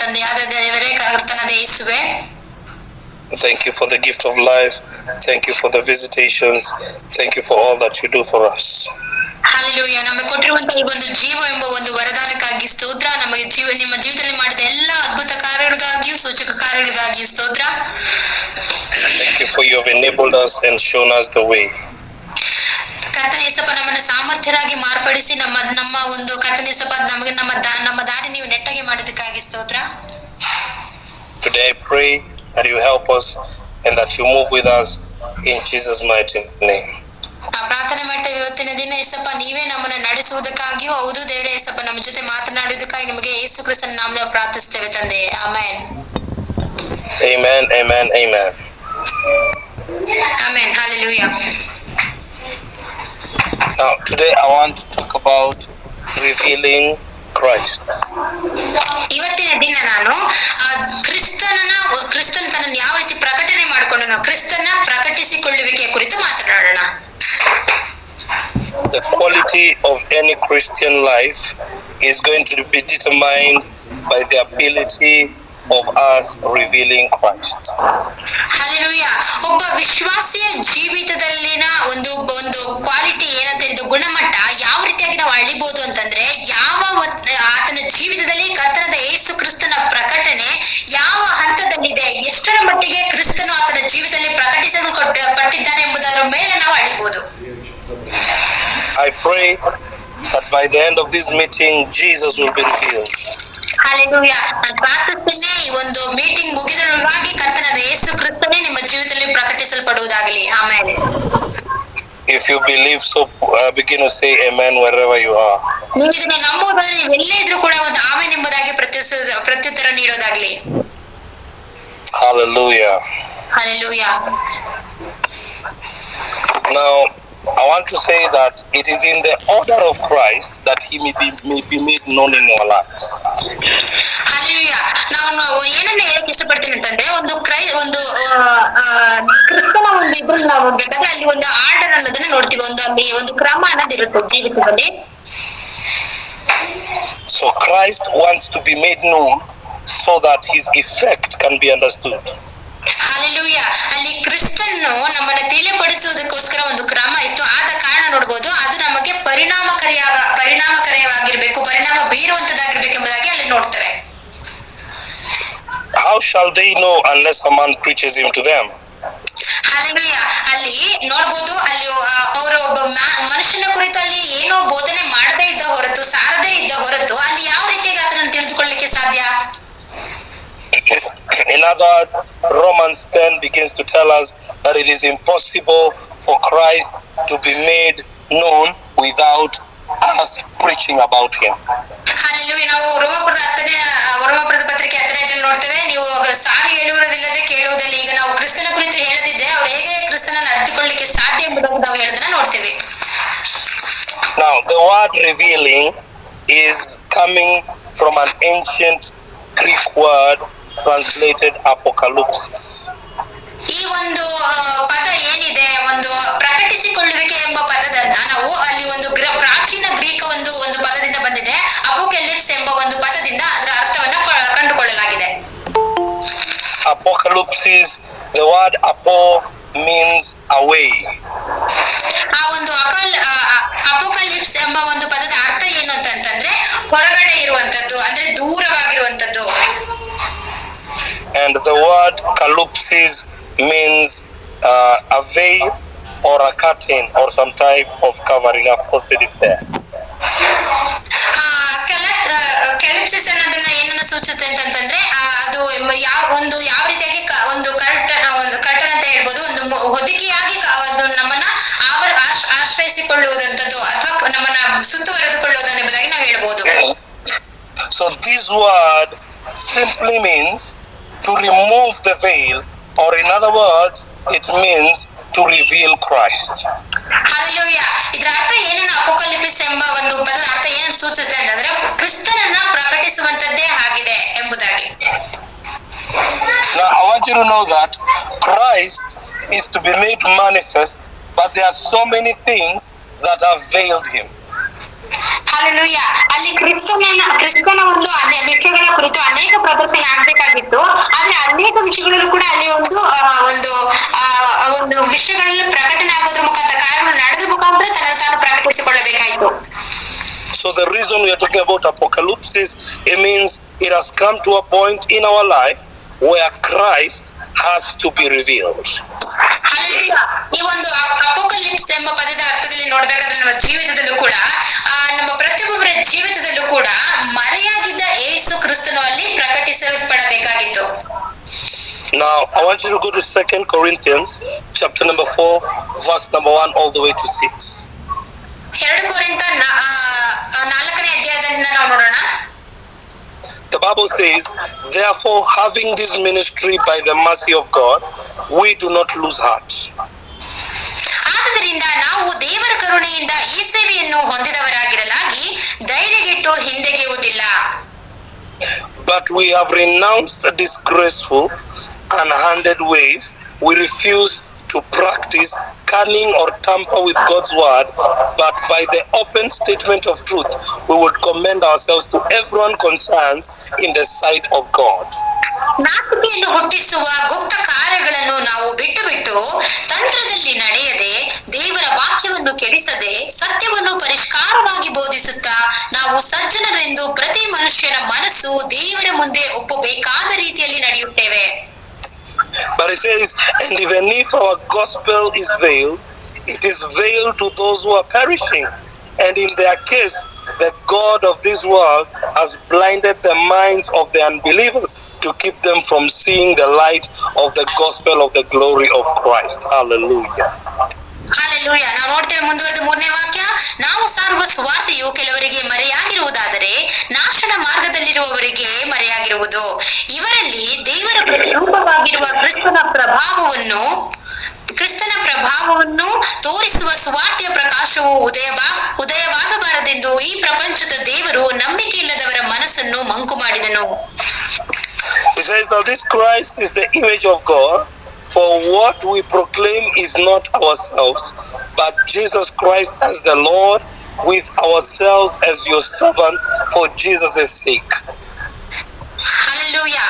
ತಂದೆಯಾದ ದೇವರೇ, ಕರ್ತನಾದ ಯೇಸುವೆ, thank you for the gift of life. Thank you for the visitations. Thank you for all that you do for us. Hallelujah. ನಮಗೆ ಕೊಟ್ಟಿರುವಂತಹ ಈ ಒಂದು ಜೀವ ಎಂಬ ಒಂದು ವರದಾನಕ್ಕಾಗಿ ಸ್ತೋತ್ರ. ನಮಗೆ ನಿಮ್ಮ ಜೀವಿತದಲ್ಲಿ ಮಾಡಿದ ಎಲ್ಲ ಅದ್ಭುತ ಕಾರ್ಯಗಳಿಗಾಗಿಯೂ ಸೂಚಕ ಕಾರ್ಯಗಳಿಗಾಗಿಯೂ ಸ್ತೋತ್ರ. Thank you for you have enabled us and shown us the way. ಕರ್ತನೇ ಯೇಸಪ್ಪ, ನಮ್ಮನ್ನು ಸಾಮರ್ಥ್ಯರಾಗಿ ಮಾರ್ಪಡಿಸಿ ನಮ್ಮ ಒಂದು ಕರ್ತನೇ ಯೇಸಪ್ಪ ನಮಗೆ ನಮ್ಮ ದಾರಿ ನೀವು ನೆಟ್ಟಗೆ ಮಾಡಿದ್ದಕ್ಕಾಗಿ ಸ್ತೋತ್ರ. Today I pray that you help us and that you move with us in Jesus' mighty name. ಪ್ರಾರ್ಥನೆ ಮಾಡ್ತೇವೆ ಇವತ್ತಿನ ದಿನ ಯೇಸಪ್ಪ, ನೀವೇ ನಮ್ಮನ್ನು ನಡೆಸುವುದಕ್ಕಾಗಿಯೂ ಹೌದು ದೇವರೇ ಯೇಸಪ್ಪ, ನಮ್ಮ ಜೊತೆ ಮಾತನಾಡುವುದಕ್ಕಾಗಿ ನಿಮಗೆ ಯೇಸು ಕ್ರಿಸ್ತನ ನಾಮದಲ್ಲಿ ಪ್ರಾರ್ಥಿಸ್ತೇವೆ ತಂದೆ. Amen. Amen, amen, amen. Amen. Hallelujah. Now today I want to talk about revealing Christ. ಇವತ್ತಿನ ದಿನ ನಾನು ಕ್ರಿಸ್ತನ ತನ್ನನ್ನು ಯಾವ ರೀತಿ ಪ್ರಕಟಣೆ ಮಾಡಿಕೊಂಡನು, ಕ್ರಿಸ್ತನ ಪ್ರಕಟಿಸಿಕೊಳ್ಳುವಿಕೆಯ ಕುರಿತು ಮಾತನಾಡೋಣ. The quality of any Christian life is going to be determined by the ability of us revealing Christ. Hallelujah. ಒಬ್ಬ ವಿಶ್ವಾಸಿಯ ಜೀವಿತದಲ್ಲಿನ ಒಂದು ಕ್ವಾಲಿಟಿ ಏನಂತ ಹೇಳಿದ್ದು, ಗುಣಮಟ್ಟ ಯಾವ ರೀತಿಯಾಗಿ ನಾವು ಅಳಿಬಹುದು ಅಂತಂದ್ರೆ, ಆತನ ಜೀವಿತದಲ್ಲಿ ಕರ್ತನಾದ ಯೇಸು ಕ್ರಿಸ್ತನ ಪ್ರಕಟಣೆ ಯಾವ ಹಂತದಲ್ಲಿದೆ, ಎಷ್ಟರ ಮಟ್ಟಿಗೆ ಕ್ರಿಸ್ತನು ಆತನ ಜೀವಿತದಲ್ಲಿ ಪ್ರಕಟಿಸಲ್ಪಟ್ಟಿದ್ದಾನೆ ಎಂಬುದರ ಮೇಲೆ ನಾವು ಅಳಿಬಹುದು. I pray that by the end of this meeting Jesus will be revealed. Hallelujah. ನಾನು ಪ್ರಾರ್ಥಿಸ್ತೇನೆ, ಈ ಒಂದು ಮೀಟಿಂಗ್ ಮುಗಿದೊಳಗಾಗಿ ಕರ್ತನಾದ ಯೇಸು ಕ್ರಿಸ್ತನೇ ನಿಮ್ಮ ಜೀವಿತದಲ್ಲಿ ಪ್ರಕಟಿಸಲ್ಪಡುವುದಾಗಲಿ. Amen. If you believe so, begin to say amen wherever you are. ನೀವು ಇದನ್ನ ನಂಬುವುದಾದ್ರೆ ನೀವು ಎಲ್ಲೇ ಇದ್ರೂ ಕೂಡ ಒಂದು ಆಮೆನ್ ಎಂಬುದಾಗಿ ಪ್ರತ್ಯುತ್ತರ ನೀಡೋದಾಗ್ಲಿ. Hallelujah. Hallelujah. Now I want to say that it is in the order of Christ that he may be made known in our lives. Hallelujah. ನಾವು ಏನನ್ನ ಹೇಳಕ್ ಇಷ್ಟಪಡ್ತೀನಿ ಅಂತಂದ್ರೆ, ಒಂದು ಕ್ರಿಸ್ತನ ಒಂದು ಇದ್ರಲ್ಲಿ ನಾವು ನೋಡ್ಬೇಕಾದ್ರೆ ಅಲ್ಲಿ ಒಂದು ಆರ್ಡರ್ ಅನ್ನೋದನ್ನ ನೋಡ್ತೀವಿ, ಅಲ್ಲಿ ಒಂದು ಕ್ರಮ ಅನ್ನೋದಿರುತ್ತೆ ಜೀವಿತದಲ್ಲಿ. So Christ wants to be made known so that his effect can be understood. Hallelujah. ಅಲ್ಲಿ ಕ್ರಿಸ್ತನ್ನು ನಮ್ಮನ್ನ ತಿಳಿಪಡಿಸುವುದಕ್ಕೋಸ್ಕರ ಒಂದು ಕ್ರಮ ಇತ್ತು, ಆದ ಕಾರಣ ನೋಡ್ಬೋದು ಅದು ನಮಗೆ ಪರಿಣಾಮಕಾರಿಯಾಗಿರ್ಬೇಕು, ಪರಿಣಾಮ ಬೀರುವಂತದ್ದಾಗಿರ್ಬೇಕು ಎಂಬುದಾಗಿ ಅಲ್ಲಿ ನೋಡ್ತೇವೆ. How shall they know unless a man preaches him to them? Hallelujah. ಅಲ್ಲಿ ನೋಡ್ಬೋದು, ಅಲ್ಲಿ ಅವರು ಒಬ್ಬ ಮನುಷ್ಯನ ಕುರಿತು ಅಲ್ಲಿ ಏನೋ ಬೋಧನೆ ಮಾಡದೇ ಇದ್ದ ಹೊರತು, ಸಾರದೇ ಇದ್ದ ಹೊರತು ಅಲ್ಲಿ ಯಾವ ರೀತಿಯಾಗಿ ಅದನ್ನು ತಿಳಿದುಕೊಳ್ಳಲಿಕ್ಕೆ ಸಾಧ್ಯ? In other words, Romans 10 begins to tell us that it is impossible for Christ to be made known without us preaching about him. Hallelujah. ನಾವು ರೋಮಾಪುರದ ಪತ್ರಿಕೆ 15 ನೋಡ್ತೇವೆ, ನೀವು ಸಾರಿ ಹೇಳುವುದಿಲ್ಲದೆ ಕೇಳುವುದಿಲ್ಲ. ಈಗ ನಾವು ಕ್ರಿಸ್ತನ ಕುರಿತು ಹೇಳದಿದ್ದೆ ಅವ್ರು ಹೇಗೆ ಕ್ರಿಸ್ತನನ್ನು ಅರ್ಥಕೊಳ್ಳಿಕ್ಕೆ ಸಾಧ್ಯ ಎಂಬುದಾಗಿ ನಾವು ಹೇಳೋದನ್ನ ನೋಡ್ತೇವೆ. Now the word revealing is coming from an ancient Greek word translated apocalypsis. ಈ ಒಂದು ಪದ ಏನಿದೆ, ಒಂದು ಪ್ರಕಟಿಸಿಕೊಳ್ಳುವಿಕೆ ಎಂಬ ಪದದನ್ನ ನಾವು ಅಲ್ಲಿ ಒಂದು ಪ್ರಾಚೀನ ಗ್ರೀಕ್ ಒಂದು ಪದದಿಂದ ಬಂದಿದೆ, ಅಪೋಕಲಿಪ್ಸ್ ಎಂಬ ಒಂದು ಪದದಿಂದ ಅದರ ಅರ್ಥವನ್ನ ಕಂಡುಕೊಳ್ಳಲಾಗಿದೆ. Apocalypsis, the word apo means away. ಆ ಒಂದು ಅಪೋಕಲಿಪ್ಸ್ ಎಂಬ ಒಂದು ಪದದ ಅರ್ಥ ಏನು ಅಂತಂದ್ರೆ, ಹೊರಗಡೆ ಇರುವಂತದ್ದು, ಅಂದ್ರೆ ದೂರವಾಗಿರುವಂತದ್ದು. And the word calypsis means a veil or a curtain or some type of covering. I've posted it there. ಕೆಲಿಪ್ಸಿಸ್ ಅನ್ನೋದನ್ನ ಏನನ್ನ ಸೂಚಿಸುತ್ತೆ ಅಂತಂದ್ರೆ, ಅದು ಯಾವ ರೀತಿಯಾಗಿ ಒಂದು ಕರ್ಟನ್ ಅಂತ ಹೇಳ್ಬೋದು, ಒಂದು ಹೊದಿಕೆಯಾಗಿ ನಮ್ಮನ್ನ ಆಶ್ರಯಿಸಿಕೊಳ್ಳುವುದಂತದ್ದು ಅಥವಾ ನಮ್ಮನ್ನ ಸುತ್ತುವರೆದುಕೊಳ್ಳುವುದನ್ನೆಂಬುದಾಗಿ ನಾವು ಹೇಳ್ಬೋದು. So this word simply means to remove the veil, or in other words it means to reveal Christ. Hallelujah. ಇದರ ಅರ್ಥ ಏನನ್ನ, ಅಪೋಕಲಿಪ್ಸ್ ಎಂಬ ಒಂದು ಪದದ ಅರ್ಥ ಏನನ್ನು ಸೂಚಿಸುತ್ತೆ ಅಂತಂದ್ರೆ, ಕ್ರಿಸ್ತನನ್ನ ಪ್ರಕಟಿಸುವಂತದ್ದೇ ಆಗಿದೆ ಎಂಬುದಾಗಿ. Now I want you to know that Christ is to be made manifest, but there are so many things that have veiled him. Hallelujah. ಅಲ್ಲಿ ಕ್ರಿಸ್ತನ ಒಂದು ವಿಷಯಗಳ ಕುರಿತು ಅನೇಕ ಪ್ರದರ್ಶನ ಆಗ್ಬೇಕಾಗಿತ್ತು. ಆದ್ರೆ ಅನೇಕ ವಿಷಯಗಳಲ್ಲೂ ಕೂಡ ಅಲ್ಲಿ ಒಂದು ವಿಷಯಗಳಲ್ಲಿ ಪ್ರಕಟಣೆ ಆಗೋದ್ರ ಮುಖಾಂತರ ಕಾರ್ಯಗಳು ನಡೆದ ಮುಖಾಂತರ ತನ್ನ ತಾನು ಪ್ರಕಟಿಸಿಕೊಳ್ಳಬೇಕಾಯಿತು. So the reason we are talking about apocalypse is it means it has come to a point in our life where Christ has to be revealed. Hallelujah. ಈ ಒಂದು ಅಪೋಕಲಿಪ್ಸ್ ಎಂಬ ಪದದ ಅರ್ಥದಲ್ಲಿ ನೋಡ್ಬೇಕಾದ್ರೆ ನಮ್ಮ ಜೀವಿತದಲ್ಲೂ ಕೂಡ ನಮ್ಮ ಪ್ರತಿಯೊಬ್ಬರ ಜೀವಿತದಲ್ಲೂ ಕೂಡ ಮರೆಯಾಗಿದ್ದ ಯೇಸು ಕ್ರಿಸ್ತನು ಅಲ್ಲಿ ಪ್ರಕಟಿಸಲ್ಪಡಬೇಕಾಗಿತ್ತು. Now I want you to go to 2 Corinthians chapter number 4 verse number 1 all the way to 6. 2 ಕೊರಿಂಥ 4ನೇ ಅಧ್ಯಾಯದಿಂದ ನಾವು ನೋಡೋಣ. The Bible says, therefore having this ministry by the mercy of God, we do not lose heart. ಆದ್ದರಿಂದ ನಾವು ದೇವರ ಕರುಣೆಯಿಂದ ಈ ಸೇವೆಯನ್ನು ಹೊಂದಿದವರಾಗಿರಲಾಗಿ ಧೈರ್ಯಗೆಟ್ಟು ಹಿಂದೆಗೆಯುವುದಿಲ್ಲ. But we have renounced disgraceful and handed ways. We refuse to practice cunning or tamper with God's word, but by the open statement of truth, we would commend ourselves to everyone concerned in the sight of God. ನಾಚಿಕೆಯನ್ನು ಹುಟ್ಟಿಸುವ ಗುಪ್ತ ಕಾರ್ಯಗಳನ್ನು ನಾವು ಬಿಟ್ಟು ತಂತ್ರದಲ್ಲಿ ನಡೆಯದೆ ದೇವರ ವಾಕ್ಯವನ್ನು ಕೆಡಿಸದೆ ಸತ್ಯವನ್ನು ಪರಿಷ್ಕಾರವಾಗಿ ಬೋಧಿಸುತ್ತಾ ನಾವು ಸಜ್ಜನರೆಂದು ಪ್ರತಿ ಮನುಷ್ಯನ ಮನಸ್ಸು ದೇವರ ಮುಂದೆ ಒಪ್ಪಬೇಕಾದ ರೀತಿಯಲ್ಲಿ ನಡೆಯುತ್ತೇವೆ. But it says, and even if our gospel is veiled, it is veiled to those who are perishing, and in their case the God of this world has blinded the minds of the unbelievers to keep them from seeing the light of the gospel of the glory of Christ. Hallelujah. Hallelujah. ನಾವು ನೋಡ್ತೇವೆ ಮುಂದುವರೆದ 3ನೇ ವಾಕ್ಯ, ನಾವು ಸಾರುವ ಸುವಾರ್ತೆಯು ಕೆಲವರಿಗೆ ಮರೆಯಾಗಿರುವುದಾದರೆ ನಾಶನ ಮಾರ್ಗದಲ್ಲಿರುವವರಿಗೆ ಮರೆಯಾಗಿರುವುದು. ಇವರಲ್ಲಿ ದೇವರ ಪ್ರತಿರೂಪವಾಗಿರುವ ಕ್ರಿಸ್ತನ ಪ್ರಭಾವವನ್ನು ತೋರಿಸುವ ಸುವಾರ್ತೆಯ ಪ್ರಕಾಶವು ಉದಯವಾಗಬಾರದೆಂದು ಈ ಪ್ರಪಂಚದ ದೇವರು ನಂಬಿಕೆಯಿಲ್ಲದವರ ಮನಸ್ಸನ್ನು ಮಂಕು ಮಾಡಿದನು. He says that this Christ is the image of God. For what we proclaim is not ourselves, but Jesus Christ as the Lord, with ourselves as your servants for Jesus' sake. Hallelujah.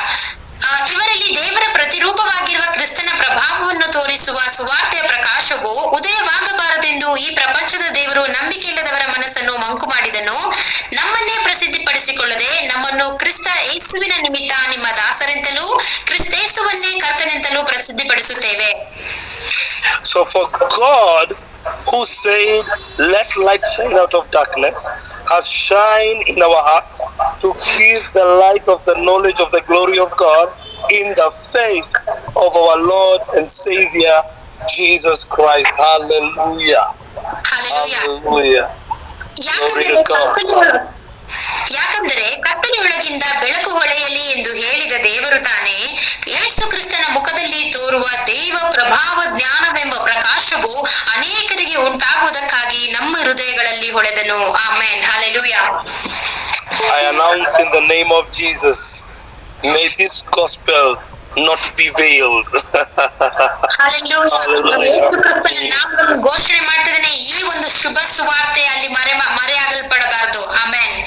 ಇವರಲ್ಲಿ ದೇವರ ಪ್ರತಿರೂಪವಾಗಿರುವ ಕ್ರಿಸ್ತನ ಪ್ರಭಾವವನ್ನು ತೋರಿಸುವ ಸುವಾರ್ತೆಯ ಪ್ರಕಾಶವು ಉದಯವಾಗಬಾರದೆಂದು ಈ ಪ್ರಪಂಚದ ದೇವರು ನಂಬಿಕೆಯಿಲ್ಲದವರ ಮನಸ್ಸನ್ನು ಮಂಕು ಮಾಡಿದನು. ನಮ್ಮನ್ನೇ ಪ್ರಸಿದ್ಧಿಪಡಿಸಿಕೊಳ್ಳದೆ ನಮ್ಮನ್ನು ಕ್ರಿಸ್ತ ಯೇಸುವಿನ ನಿಮಿತ್ತ ನಿಮ್ಮ ದಾಸರೆಂತಲೂ ಕ್ರಿಸ್ತೇಸುವನ್ನೇ ಕರ್ತನೆಂತಲೂ ಪ್ರಸಿದ್ಧಿಪಡಿಸುತ್ತೇವೆ. So for God, who said, let light shine out of darkness, has shined in our hearts to give the light of the knowledge of the glory of God in the faith of our Lord and Savior Jesus Christ. Hallelujah. Hallelujah. Glory to God. ಯಾಕಂದರೆ ಕತ್ತಲೆಯೊಳಗಿಂದ ಬೆಳಕು ಹೊಳೆಯಲಿ ಎಂದು ಹೇಳಿದ ದೇವರು ತಾನೇ ಯೇಸು ಕ್ರಿಸ್ತನ ಮುಖದಲ್ಲಿ ತೋರುವ ದೈವ ಪ್ರಭಾವ ಜ್ಞಾನವೆಂಬ ಪ್ರಕಾಶವು ಅನೇಕರಿಗೆ ಉಂಟಾಗುವುದಕ್ಕಾಗಿ ನಮ್ಮ ಹೃದಯಗಳಲ್ಲಿ ಹೊಳೆದನು. Amen. Hallelujah. I announce in the name of Jesus, may this gospel not be veiled. Hallelujah. ಯೇಸು ಕ್ರಿಸ್ತನ ನಾಮವನ್ನು ಘೋಷಣೆ ಮಾಡ್ತಿದ್ದೇನೆ, ಈ ಒಂದು ಶುಭ ಸುವಾರ್ತೆ ಅಲ್ಲಿ ಮರೆಯಾಗಲ್ಪಡಬಾರದು. Amen.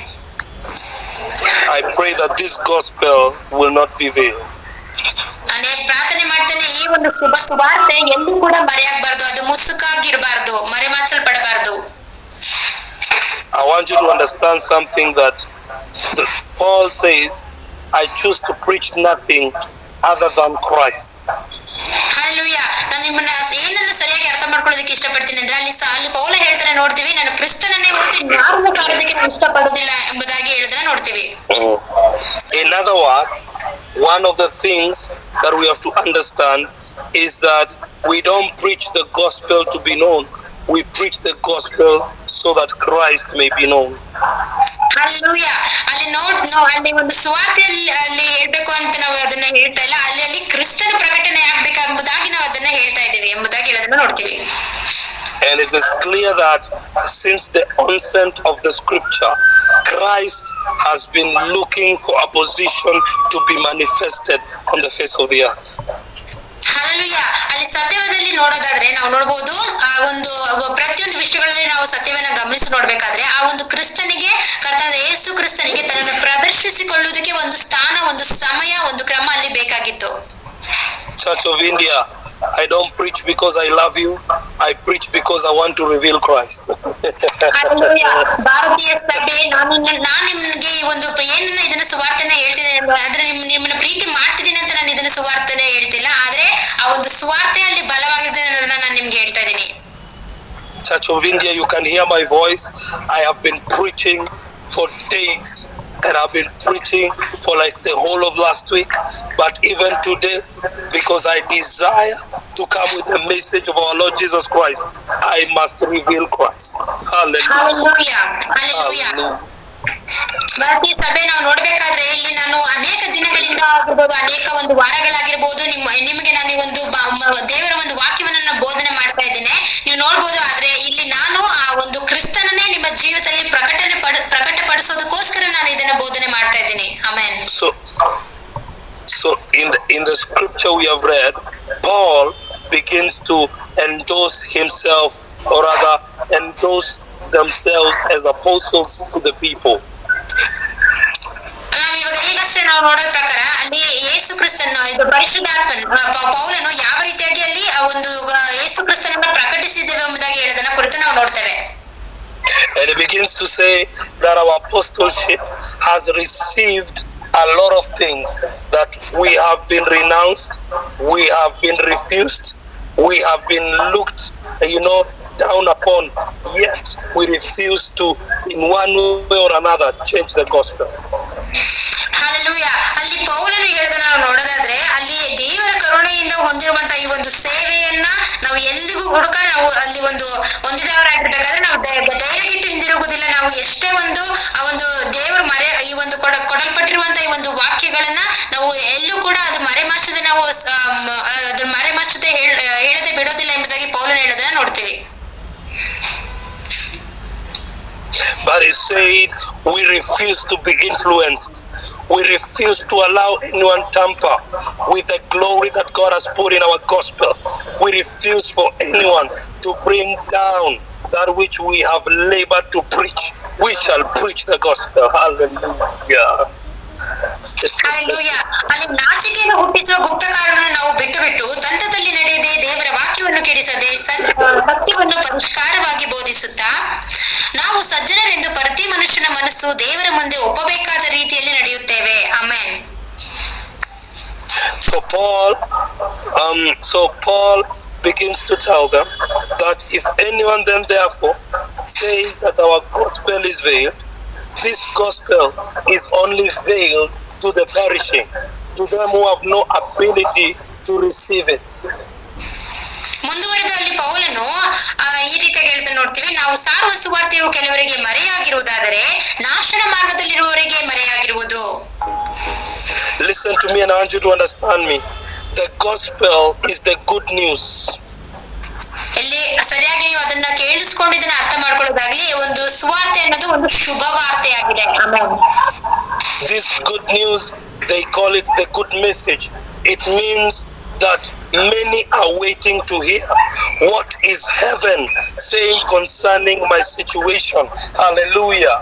I pray that this gospel will not be veiled. ನಾನು ಪ್ರಾರ್ಥನೆ ಮಾಡ್ತೇನೆ, ಈ ಒಂದು ಶುಭ ಸುವಾರ್ತೆ ಎಂದೂ ಕೂಡ ಮರೆಯಾಗಬಾರದು, ಅದು ಮುಸುಕಾಗಿರಬಾರದು, ಮರೆಮಾಚಲ್ಪಡಬಾರದು. I want you to understand something that Paul says, I choose to preach nothing other than Christ. Hallelujah. ನಾನು ನಿಮ್ಮನ್ನ ಏನನ್ನು ಸರಿಯಾಗಿ ಅರ್ಥ ಮಾಡ್ಕೊಳ್ಳೋದಕ್ಕೆ ಇಷ್ಟಪಡ್ತೀನಿ ಅಂದ್ರೆ ಅಲ್ಲಿ ಪೌಲ ಹೇಳ್ತಾನೆ ನೋಡ್ತೀವಿ, ನಾನು ಕ್ರಿಸ್ತನನ್ನೇ ಹೊರತು ಯಾರನ್ನು ಸಾರೋದಕ್ಕೆ ನಾನು ಇಷ್ಟಪಡೋದಿಲ್ಲ ಎಂಬುದಾಗಿ ಹೇಳಿದ್ರೆ ನೋಡ್ತೀವಿ. In other words, one of the things that we have to understand is that we don't preach the gospel to be known. We preach the gospel so that Christ may be known. Hallelujah. ಅಲ್ಲಿ ಒಂದು ಸುವಾರ್ತೆಯಲ್ಲಿ ಅಲ್ಲಿ ಹೇಳ್ಬೇಕು ಅಂತ ನಾವು ಅದನ್ನ ಹೇಳ್ತಾ ಇಲ್ಲ, ಅಲ್ಲಿ ಕ್ರಿಸ್ತನ ಪ್ರಕಟಣೆ ಆಗ್ಬೇಕೆಂಬುದಾಗಿ ನಾವು ಅದನ್ನ ಹೇಳ್ತಾ ಇದ್ದೀವಿ ಎಂಬುದಾಗಿ ಹೇಳೋದನ್ನ ನೋಡ್ತೀವಿ. And it is clear that since the onset of the scripture, Christ has been looking for a position to be manifested on the face of the earth. Hallelujah. ಅಲ್ಲಿ ಸತ್ಯವೇದದಲ್ಲಿ ನೋಡೋದಾದ್ರೆ ನಾವು ನೋಡ್ಬೋದು, ಆ ಒಂದು ಪ್ರತಿಯೊಂದು ವಿಷಯಗಳಲ್ಲಿ ನಾವು ಸತ್ಯವನ್ನ ಗಮನಿಸಿ ನೋಡ್ಬೇಕಾದ್ರೆ ಆ ಒಂದು ಕ್ರಿಸ್ತನಿಗೆ, ಕರ್ತನಾದ ಯೇಸು ಕ್ರಿಸ್ತನಿಗೆ ತನ್ನನ್ನು ಪ್ರದರ್ಶಿಸಿಕೊಳ್ಳುವುದಕ್ಕೆ ಒಂದು ಸ್ಥಾನ, ಒಂದು ಸಮಯ, ಒಂದು ಕ್ರಮ ಅಲ್ಲಿ ಬೇಕಾಗಿತ್ತು. Church of India, I don't preach because I love you. I preach because I want to reveal Christ. Hallelujah. ಭಾರತೀಯ ಸಭೆ, ನಾನು ನಿಮ್ಗೆ ಈ ಒಂದು ಏನನ್ನ ಇದನ್ನ ಸುವಾರ್ತೆನ ಹೇಳ್ತಿದ್ದೇನೆ ಅಂದ್ರೆ ನಿಮ್ಮನ್ನ ಪ್ರೀತಿ ಮಾಡ್ತಿದ್ದೀನಿ ಅಂತ ನಾನು ಇದನ್ನ ಸುವಾರ್ತೆನೆ ಹೇಳ್ತಿಲ್ಲ, ಆದ್ರೆ ಆ ಒಂದು ಸುವಾರ್ತೆಯಲ್ಲಿ ಬಲವಾಗಿದೆ ಅನ್ನೋದನ್ನ ನಾನು ನಿಮ್ಗೆ ಹೇಳ್ತಾ ಇದ್ದೀನಿ. Church of India, you can hear my voice. I have been preaching for days, and I've been preaching for like the whole of last week, but even today, because I desire to come with the message of our Lord Jesus Christ, I must reveal Christ. Hallelujah. Hallelujah. Hallelujah. ಭಾರತೀಯ ಸಭೆ ನಾವು ನೋಡ್ಬೇಕಾದ್ರೆ ಇಲ್ಲಿ ನಾನು ಅನೇಕ ದಿನಗಳಿಂದ ಆಗಿರ್ಬೋದು, ಅನೇಕ ಒಂದು ವಾರಗಳಾಗಿರ್ಬೋದು, ನಿಮಗೆ ನಾನು ಈ ಒಂದು ದೇವರ ಒಂದು ವಾಕ್ಯವನ್ನ ನಾನು ಬೋಧನೆ ಮಾಡ್ತಾ ಇದ್ದೇನೆ, ನೀವು ನೋಡ್ಬೋದು. ಆದ್ರೆ ಇಲ್ಲಿ ನಾನು ಆ ಒಂದು ಕ್ರಿಸ್ತನನ್ನೇ ನಿಮ್ಮ ಜೀವಿತದಲ್ಲಿ ಪ್ರಕಟಪಡಿಸೋದಕ್ಕೋಸ್ಕರ ನಾನು ಇದನ್ನ ಬೋಧನೆ ಮಾಡ್ತಾ ಇದ್ದೀನಿ. Amen. So in the scripture we have read, Paul begins to endorse himself, or rather endorse themselves as apostles to the people. ಈಗಷ್ಟೇ ನಾವು ನೋಡೋದ ಪ್ರಕಾರ ಅಲ್ಲಿ ಯೇಸು ಕ್ರಿಸ್ತನ, ಇದು ಪರಿಶುದ್ಧಾತ್ಮನ್ ಪೌಲನು ಯಾವ ರೀತಿಯಾಗಿ ಅಲ್ಲಿ ಆ ಒಂದು ಯೇಸು ಕ್ರಿಸ್ತನನ್ನ ಪ್ರಕಟಿಸಿದ್ದೇವೆ ಎಂಬುದಾಗಿ ಹೇಳೋದನ್ನ ಕುರಿತು ನಾವು ನೋಡ್ತೇವೆ. And he begins to say that our apostleship has received a lot of things, that we have been renounced, we have been refused, we have been looked, down upon, yet we refuse to, in one way or another, change the gospel. Hallelujah. ಅಲ್ಲಿ ಪೌಲನು ಹೇಳಿದ ನಾವು ನೋಡೋದಾದ್ರೆ ಅಲ್ಲಿ ದೇವರ ಕರುಣೆಯಿಂದ ಹೊಂದಿರುವಂತ ಈ ಒಂದು ಸೇವೆಯನ್ನ ನಾವು ಎಂದಿಗೂ ಹುಡುಕ ನಾವು ಅಲ್ಲಿ ಒಂದು ಹೊಂದಿದವರಾಗಿರ್ಬೇಕಾದ್ರೆ ನಾವು ಧೈರ್ಯಗಿಟ್ಟು ಹಿಂದಿರುಗುವುದಿಲ್ಲ. ನಾವು ಎಷ್ಟೇ ಒಂದು ಆ ಒಂದು ದೇವರು ಈ ಒಂದು ಕೊಡಲ್ಪಟ್ಟಿರುವಂತ ಈ ಒಂದು ವಾಕ್ಯಗಳನ್ನ ನಾವು ಎಲ್ಲೂ ಕೂಡ ಅದು ಮರೆಮಾಚದೆ ನಾವು ಅದ್ರ ಮರೆಮಾಚದೆ ಹೇಳದೆ ಬಿಡೋದಿಲ್ಲ ಎಂಬುದಾಗಿ ಪೌಲನು ಹೇಳೋದನ್ನ ನೋಡ್ತೀವಿ. But he said, we refuse to be influenced. We refuse to allow anyone tamper with the glory that God has put in our gospel. We refuse for anyone to bring down that which we have labored to preach. We shall preach the gospel. Hallelujah. Hallelujah. ಅಲ್ಲಿ ನಾಚಿಕೆಯನ್ನು ಹುಟ್ಟಿಸುವ ಗುಪ್ತ ಕಾರಣವನ್ನು ನಾವು ಬಿಟ್ಟು ದಂತದಲ್ಲಿ ನಡೆಯದೆ, ದೇವರ ವಾಕ್ಯವನ್ನು ಕೆಡಿಸದೆ, ಸತ್ಯವನ್ನು ಪರಿಷ್ಕಾರವಾಗಿ ಬೋಧಿಸುತ್ತಾ ನಾವು ಸಜ್ಜನರೆಂದು ಪ್ರತಿ ಮನುಷ್ಯನ ಮನಸ್ಸು ದೇವರ ಮುಂದೆ ಒಪ್ಪಬೇಕಾದ ರೀತಿಯಲ್ಲಿ ನಡೆಯುತ್ತೇವೆ. Amen. So Paul begins to tell them that if anyone then therefore says that our gospel is veiled, this gospel is only veiled to the perishing, to them who have no ability to receive it. ಮುಂದುವರೆದು ಅಲ್ಲಿ ಪೌಲನು ಈ ರೀತಿಯಾಗಿ ಹೇಳ್ತಾ ನೋಡ್ತೀವಿ, ನಾವು ಸಾರುವ ಸುವಾರ್ತೆಯು ಕೆಲವರಿಗೆ ಮರೆಯಾಗಿರುವುದಾದರೆ ನಾಶನ ಮಾರ್ಗದಲ್ಲಿರುವವರಿಗೆ ಮರೆಯಾಗಿರುವುದು. Listen to me and I want you to understand me. The gospel is the good news. ಇಲ್ಲಿ ಸರಿಯಾಗಿ ನೀವು ಅದನ್ನ ಕೇಳಿಸ್ಕೊಂಡು ಇದನ್ನ ಅರ್ಥ ಮಾಡ್ಕೊಳ್ಳೋದಾಗ್ಲಿ, ಒಂದು ಸುವಾರ್ತೆ ಅನ್ನೋದು ಒಂದು ಶುಭ ವಾರ್ತೆಯಾಗಿದೆ. Amen. This good news, they call it the good message. It means that many are waiting to hear what is heaven saying concerning my situation. Hallelujah.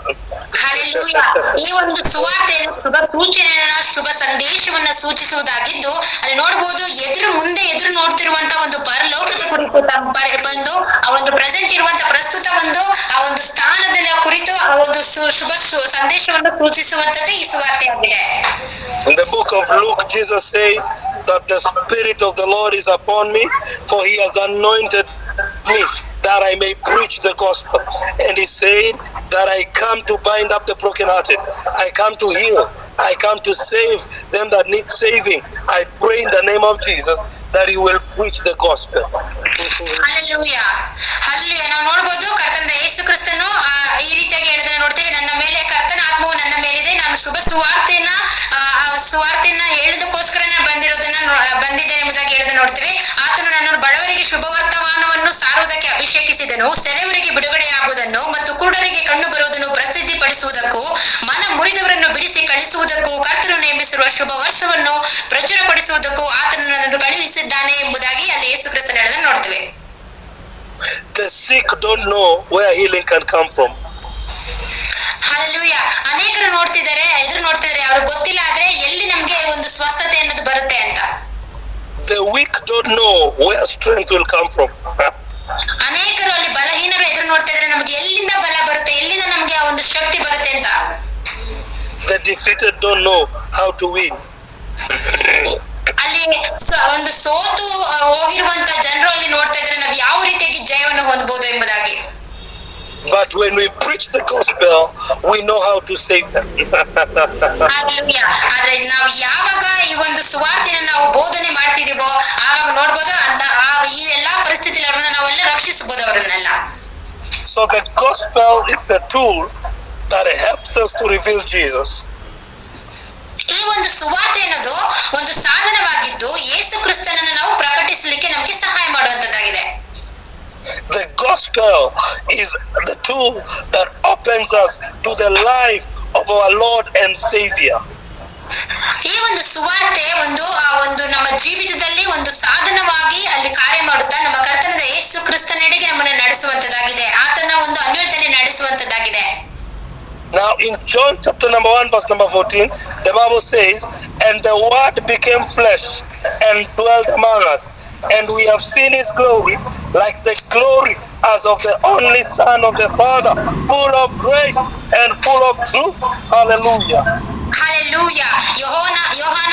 Hallelujah. ಈ ಒಂದು ಸುವಾರ್ತೆ ಶುಭ ಸೂಚನೆಯನ್ನ, ಶುಭ ಸಂದೇಶವನ್ನ ಸೂಚಿಸುವುದಾಗಿದ್ದು, ಅಲ್ಲಿ ನೋಡಬಹುದು ಎದುರು ನೋಡ್ತಿರುವಂತ ಒಂದು ಪರಲೋಕದ ಕುರಿತು ಬಂದು ಆ ಒಂದು ಪ್ರೆಸೆಂಟ್ ಇರುವಂತ ಪ್ರಸ್ತುತ ಆ ಒಂದು ಸ್ಥಾನದ ಕುರಿತು ಆ ಒಂದು ಶುಭ ಸಂದೇಶವನ್ನು ಸೂಚಿಸುವಂತದ್ದು ಈ ಸುವಾರ್ತೆ ಆಗಿದೆ. In the book of Luke, Jesus says that the Spirit of the Lord is upon me, for he has anointed me that I may preach the gospel. And he said that I come to bind up the brokenhearted. I come to heal. I come to save them that need saving. I pray in the name of Jesus that you will preach the gospel. Hallelujah. Hallelujah. ನಾವು ನೋಡಬಹುದು ಕರ್ತನಾದ ಯೇಸು ಕ್ರಿಸ್ತನು ಈ ರೀತಿಯಾಗಿ ಹೇಳಿದನ್ನ ನೋಡ್ತೇವೆ, ನನ್ನ ಮೇಲೆ ಕರ್ತನ ಆತ್ಮವು ನನ್ನ ಮೇಲಿದೆ, ನಾನು ಶುಭ ಸುವಾರ್ತೆಯನ್ನ ಹೇಳೋದಕ್ಕೋಸ್ಕರ ಬಂದಿದ್ದೇನೆ ಎಂಬುದಾಗಿ ಹೇಳಿದ ನೋಡ್ತೇವೆ. ಆತನು ನನ್ನನ್ನು ಬಡವರಿಗೆ ಶುಭ ವರ್ತಮಾನವನ್ನು ಸಾರುವುದಕ್ಕೆ ಅಭಿಷೇಕಿಸಿದನು, ಸೆರೆಯವರಿಗೆ ಬಿಡುಗಡೆಯಾಗುವುದನ್ನು ಮತ್ತು ಕುರುಡರಿಗೆ ಕಣ್ಣು ಬರುವುದನ್ನು ಪ್ರಸಿದ್ಧಿಪಡಿಸುವುದಕ್ಕೂ, ಮನ ಮುರಿದವರನ್ನು ಬಿಡಿಸಿ ಕಳಿಸುವುದಕ್ಕೂ, ಕರ್ತನು ನೇಮಿಸಿರುವ ಶುಭ ವರ್ಷವನ್ನು ಪ್ರಚುರಪಡಿಸುವುದಕ್ಕೂ ಆತನನ್ನು ಕಳುಹಿಸಿದ್ದಾನೆ ಎಂಬುದಾಗಿ ಅಲ್ಲಿ ಯೇಸು ಕ್ರಿಸ್ತನ ಹೇಳೋದನ್ನ ನೋಡ್ತೇವೆ. The sick don't know where healing can come from. Hallelujah. ಅನೇಕರು ಎದುರು ನೋಡ್ತಿದ್ದಾರೆ, ಅವ್ರಿಗೆ ಗೊತ್ತಿಲ್ಲ ಆದ್ರೆ ಎಲ್ಲಿ ನಮ್ಗೆ ಒಂದು ಸ್ವಸ್ಥತೆ ಅನ್ನೋದು ಬರುತ್ತೆ ಅಂತ. The weak don't know where strength will come from. ಅನೇಕರು ಅಲ್ಲಿ ಬಲಹೀನರು ಎದುರು ನೋಡ್ತಾ ಇದ್ರೆ ನಮ್ಗೆ ಎಲ್ಲಿಂದ ಬಲ ಬರುತ್ತೆ, ಎಲ್ಲಿಂದ ನಮ್ಗೆ ಆ ಒಂದು ಶಕ್ತಿ ಬರುತ್ತೆ ಅಂತ. The defeated don't know how to win. ಅಲ್ಲಿ ಒಂದು ಸೋತು ಹೋಗಿರುವಂತ ಜನರು ಅಲ್ಲಿ ನೋಡ್ತಾ ಇದ್ರೆ ನಾವು ಯಾವ ರೀತಿಯಾಗಿ ಜಯವನ್ನು ಹೊಂದಬಹುದು ಎಂಬುದಾಗಿ. But when we preach the gospel, we know how to save them. ಆದ್ರೆ ನಾವು ಯಾವಾಗ ಈ ಒಂದು ಸುವಾರ್ತೆನ ನಾವು ಬೋಧನೆ ಮಾಡ್ತಿದೀವೋ ಆವಾಗ ನೋಡ್ಬೋದು ಈ ಎಲ್ಲಾ ಪರಿಸ್ಥಿತಿಯಲ್ಲಿ ಅವ್ರನ್ನ ನಾವೆಲ್ಲ ರಕ್ಷಿಸಬಹುದು ಅವರನ್ನೆಲ್ಲ. So the gospel is the tool that helps us to reveal Jesus. ಈ ಒಂದು ಸುವಾರ್ತೆ ಅನ್ನೋದು ಒಂದು ಸಾಧನವಾಗಿದ್ದು ಯೇಸು ಕ್ರಿಸ್ತನನ್ನು ನಾವು ಪ್ರಕಟಿಸಲಿಕ್ಕೆ ನಮಗೆ ಸಹಾಯ ಮಾಡುವಂತದ್ದಾಗಿದೆ. The gospel is the tool that opens us to the life of our Lord and Savior. ಈ ಒಂದು ಸುವಾರ್ತೆ ಒಂದು ನಮ್ಮ ಜೀವಿತದಲ್ಲಿ ಒಂದು ಸಾಧನವಾಗಿ ಅಲ್ಲಿ ಕಾರ್ಯ ಮಾಡುತ್ತಾ ನಮ್ಮ ಕರ್ತನಾದ ಯೇಸು ಕ್ರಿಸ್ತನೆಡೆಗೆ ನಮ್ಮನ್ನು ನಡೆಸುವಂತದ್ದಾಗಿದೆ, ಆತನ ಒಂದು ಅನ್ಯೋನ್ಯತೆ ನಡೆಸುವಂತದ್ದಾಗಿದೆ. Now in John chapter number 1 verse number 14, the Bible says, and the word became flesh and dwelt among us, and we have seen his glory, like the glory as of the only Son of the Father, full of grace and full of truth. Hallelujah. Hallelujah. ಯೋಹಾನ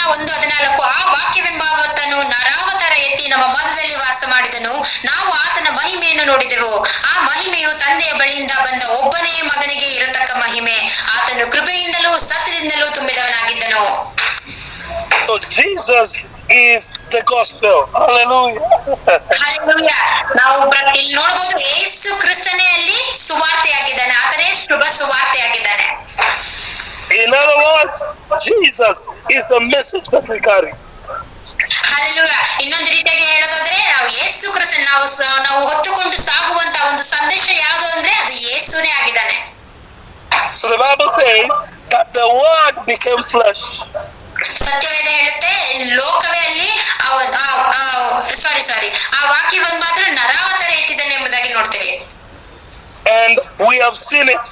1:14, ಆ ವಾಕ್ಯವೆಂಬಾತನು ನರಾವತಾರ ಎತ್ತಿ ನಮ್ಮ ಮಧ್ಯದಲ್ಲಿ ವಾಸ ಮಾಡಿದನು, ನಾವು ಆತನ ಮಹಿಮೆಯನ್ನು ನೋಡಿದೆವು, ಆ ಮಹಿಮೆಯು ತಂದೆಯ ಬಳಿಯಿಂದ ಬಂದ ಒಬ್ಬನೇ ಮಗನಿಗೆ ಇರತಕ್ಕ ಮಹಿಮೆ, ಆತನು ಕೃಪೆಯಿಂದಲೂ ಸತ್ಯದಿಂದಲೂ ತುಂಬಿದವನಾಗಿದ್ದನು. So Jesus is the gospel. Hallelujah. Hallelujah. ನಾವು ಇಲ್ಲಿ ನೋಡಬಹುದು ಯೇಸು ಕ್ರಿಸ್ತನೇ ಅಲ್ಲಿ ಸುವಾರ್ತೆಯಾಗಿದ್ದಾನೆ, ಆತನೇ ಶುಭ ಸುವಾರ್ತೆಯಾಗಿದ್ದಾನೆ. In other words, Jesus is the message that we carry. Hallelujah. ಇನ್ನೊಂದು ರೀತಿಯಾಗಿ ಹೇಳೋದಾದ್ರೆ ನಾವು ಯೇಸು ಕ್ರಿಸ್ತ ನಾವು ಹೊತ್ತುಕೊಂಡು ಸಾಗುವಂತ ಒಂದು ಸಂದೇಶ ಯಾವುದು ಅಂದ್ರೆ ಅದು ಯೇಸುನೇ ಆಗಿದ್ದಾನೆ. So the Bible says that the word became flesh. ಸತ್ಯವೇದ ಹೇಳುತ್ತೆ ಲೋಕವೇ ಅಲ್ಲಿ ಆ ವಾಕ್ಯವೆಂಬಾದ್ರೂ ನರಾವತಾರ ಎತ್ತಿದ್ದಾನೆ ಎಂಬುದಾಗಿ ನೋಡ್ತೇವೆ. And we have seen it.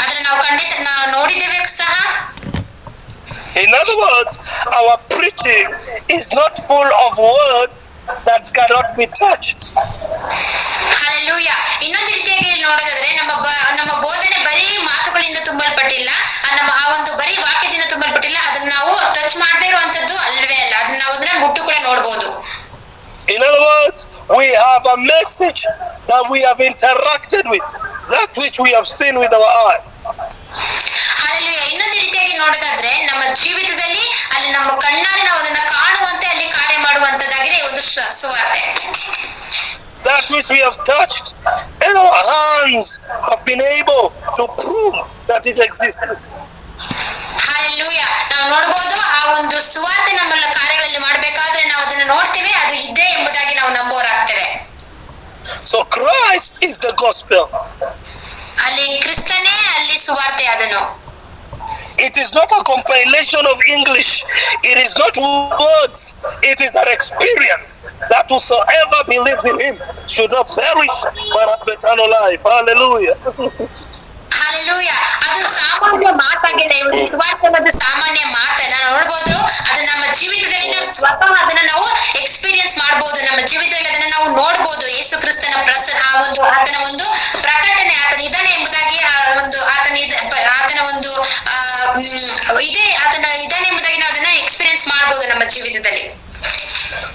ಅದನ್ನ ನಾವು ನಾವು ನೋಡಿದ್ದೇವೆ ಸಹ. In other words, our preaching is not full of words that cannot be touched. Hallelujah. ಇನ್ನೊಂದು ರೀತಿಯಾಗಿ ನೋಡೋದಾದ್ರೆ ನಮ್ಮ ಬೋಧನೆ ಬರೀ ಮಾತುಗಳಿಂದ ತುಂಬಲ್ಪಟ್ಟಿಲ್ಲ, ಆ ಒಂದು ಬರೀ ವಾಕ್ಯದಿಂದ ತುಂಬಲ್ಪಟ್ಟಿಲ್ಲ, ಅದನ್ನ ನಾವು ಟಚ್ ಮಾಡದೇ ಇರುವಂತದ್ದು ಅಲ್ವೇ ಅಲ್ಲ, ಅದನ್ನ ನಾವು ಮುಟ್ಟು ಕೂಡ ನೋಡ್ಬೋದು. In other words, we have a message that we have interacted with, that which we have seen with our eyes. Hallelujah. ಇನ್ನೊಂದು ರೀತಿಯಾಗಿ ನೋಡೋದಾದ್ರೆ ನಮ್ಮ ಜೀವಿತದಲ್ಲಿ ಅಲ್ಲಿ ನಮ್ಮ ಕಣ್ಣಾರೆ ನಾವು ಅದನ್ನ ಕಾಣುವಂತೆ ಅಲ್ಲಿ ಕಾರ್ಯ ಮಾಡುವಂತದ್ದಾಗಿದೆ ಒಂದು ಸುವಾರ್ತೆ. That which we have touched and our hands have been able to prove that it exists. Hallelujah. ನಾವು ನೋಡಬಹುದು ಆ ಒಂದು ಸುವಾರ್ತೆ ನಮ್ಮ ಕಾರ್ಯಗಳಲ್ಲಿ ಮಾಡಬೇಕಾದ್ರೆ ನಾವು ಅದನ್ನ ನೋಡ್ತೇವೆ, ಅದು ಇದೆ ಎಂಬುದಾಗಿ ನಾವು ನಂಬೋರಾಗ್ತೇವೆ. So Christ is the gospel. ಅಲ್ಲಿ ಕ್ರಿಸ್ತನೇ ಅಲ್ಲಿ ಸುವಾರ್ತೆ ಆದನು. It is not a compilation of English. It is not words. It is an experience that whosoever believes in him should not perish but have eternal life. Hallelujah. Hallelujah. ಅದು ಸಾಮಾನ್ಯ ಮಾತಾಗಿದೆ, ಸುವಾರ್ತೆ ಅನ್ನೋದು ಸಾಮಾನ್ಯ ಮಾತನ್ನ ನೋಡ್ಬೋದು, ಅದು ನಮ್ಮ ಜೀವಿತದಲ್ಲಿ ನಾವು ಸ್ವತಃ ಅದನ್ನ ನಾವು ಎಕ್ಸ್ಪೀರಿಯನ್ಸ್ ಮಾಡ್ಬೋದು, ನಮ್ಮ ಜೀವಿತದಲ್ಲಿ ಅದನ್ನ ನಾವು ನೋಡ್ಬೋದು. ಯೇಸು ಕ್ರಿಸ್ತನ ಆತನ ಒಂದು ಪ್ರಕಟಣೆ, ಆತನ ಇದಾನೆ ಎಂಬುದಾಗಿ ಆತನ ಒಂದು ಆತನ ಇದಾನೆ ಎಂಬುದಾಗಿ ನಾವು ಅದನ್ನ ಎಕ್ಸ್ಪೀರಿಯನ್ಸ್ ಮಾಡ್ಬೋದು ನಮ್ಮ ಜೀವಿತದಲ್ಲಿ.